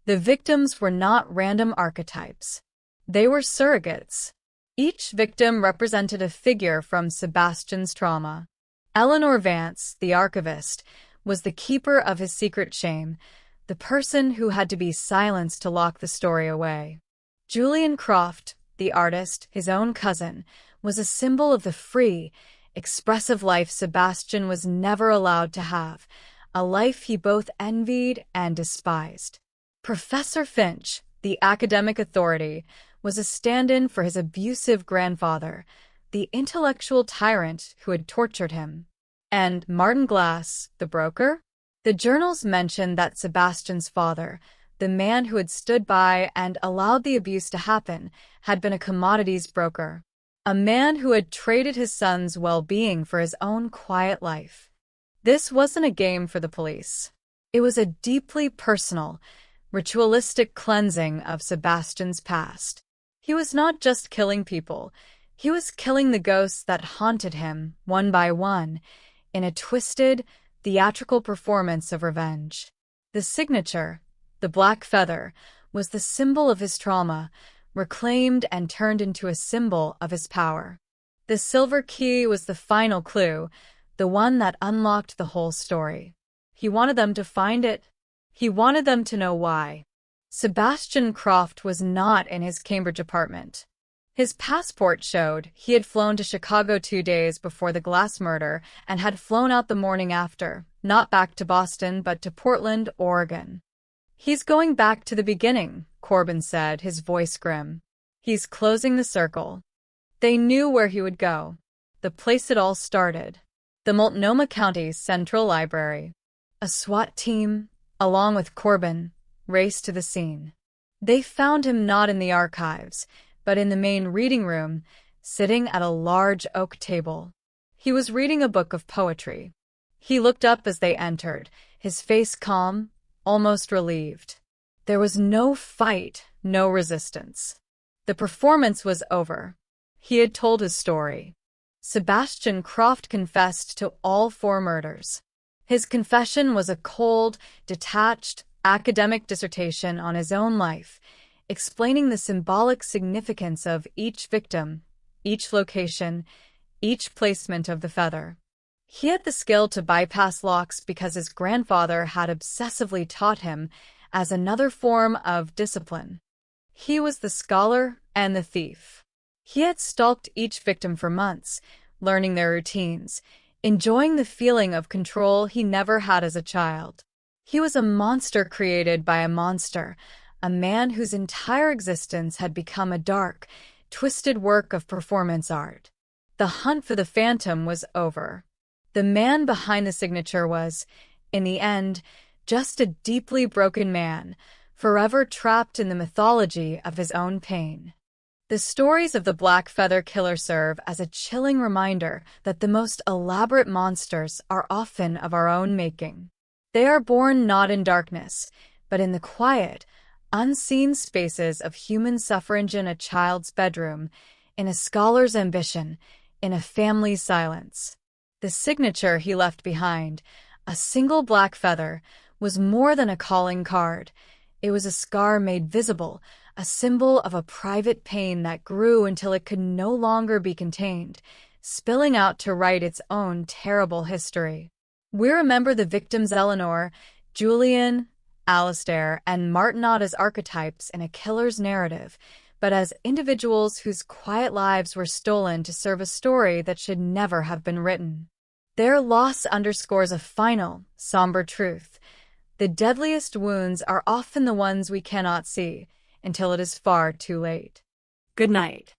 The victims were not random archetypes. They were surrogates. Each victim represented a figure from Sebastian's trauma. Eleanor Vance, the archivist, was the keeper of his secret shame, the person who had to be silenced to lock the story away. Julian Croft, the artist, his own cousin, was a symbol of the free, expressive life Sebastian was never allowed to have, a life he both envied and despised. Professor Finch, the academic authority, was a stand-in for his abusive grandfather, the intellectual tyrant who had tortured him. And Martin Glass, the broker? The journals mentioned that Sebastian's father, the man who had stood by and allowed the abuse to happen, had been a commodities broker, a man who had traded his son's well-being for his own quiet life. This wasn't a game for the police. It was a deeply personal, ritualistic cleansing of Sebastian's past. He was not just killing people, he was killing the ghosts that haunted him, one by one, in a twisted, theatrical performance of revenge. The signature, the black feather, was the symbol of his trauma, reclaimed and turned into a symbol of his power. The silver key was the final clue, the one that unlocked the whole story. He wanted them to find it. He wanted them to know why. Sebastian Croft was not in his Cambridge apartment. His passport showed he had flown to Chicago 2 days before the Glass murder and had flown out the morning after, not back to Boston but to Portland, Oregon. "He's going back to the beginning," Corbin said, his voice grim. "He's closing the circle." They knew where he would go. The place it all started. The Multnomah County Central Library. A SWAT team, along with Corbin, raced to the scene. They found him not in the archives, but in the main reading room, sitting at a large oak table. He was reading a book of poetry. He looked up as they entered, his face calm, almost relieved. There was no fight, no resistance. The performance was over. He had told his story. Sebastian Croft confessed to all 4 murders. His confession was a cold, detached, academic dissertation on his own life, explaining the symbolic significance of each victim, each location, each placement of the feather. He had the skill to bypass locks because his grandfather had obsessively taught him as another form of discipline. He was the scholar and the thief. He had stalked each victim for months, learning their routines, enjoying the feeling of control he never had as a child. He was a monster created by a monster, a man whose entire existence had become a dark, twisted work of performance art. The hunt for the phantom was over. The man behind the signature was, in the end, just a deeply broken man, forever trapped in the mythology of his own pain. The stories of the Black Feather Killer serve as a chilling reminder that the most elaborate monsters are often of our own making. They are born not in darkness, but in the quiet, unseen spaces of human suffering in a child's bedroom, in a scholar's ambition, in a family's silence. The signature he left behind, a single black feather, was more than a calling card. It was a scar made visible, a symbol of a private pain that grew until it could no longer be contained, spilling out to write its own terrible history. We remember the victims Eleanor, Julian, Alistair, and Martinot as archetypes in a killer's narrative, but as individuals whose quiet lives were stolen to serve a story that should never have been written. Their loss underscores a final, somber truth. The deadliest wounds are often the ones we cannot see until it is far too late. Good night.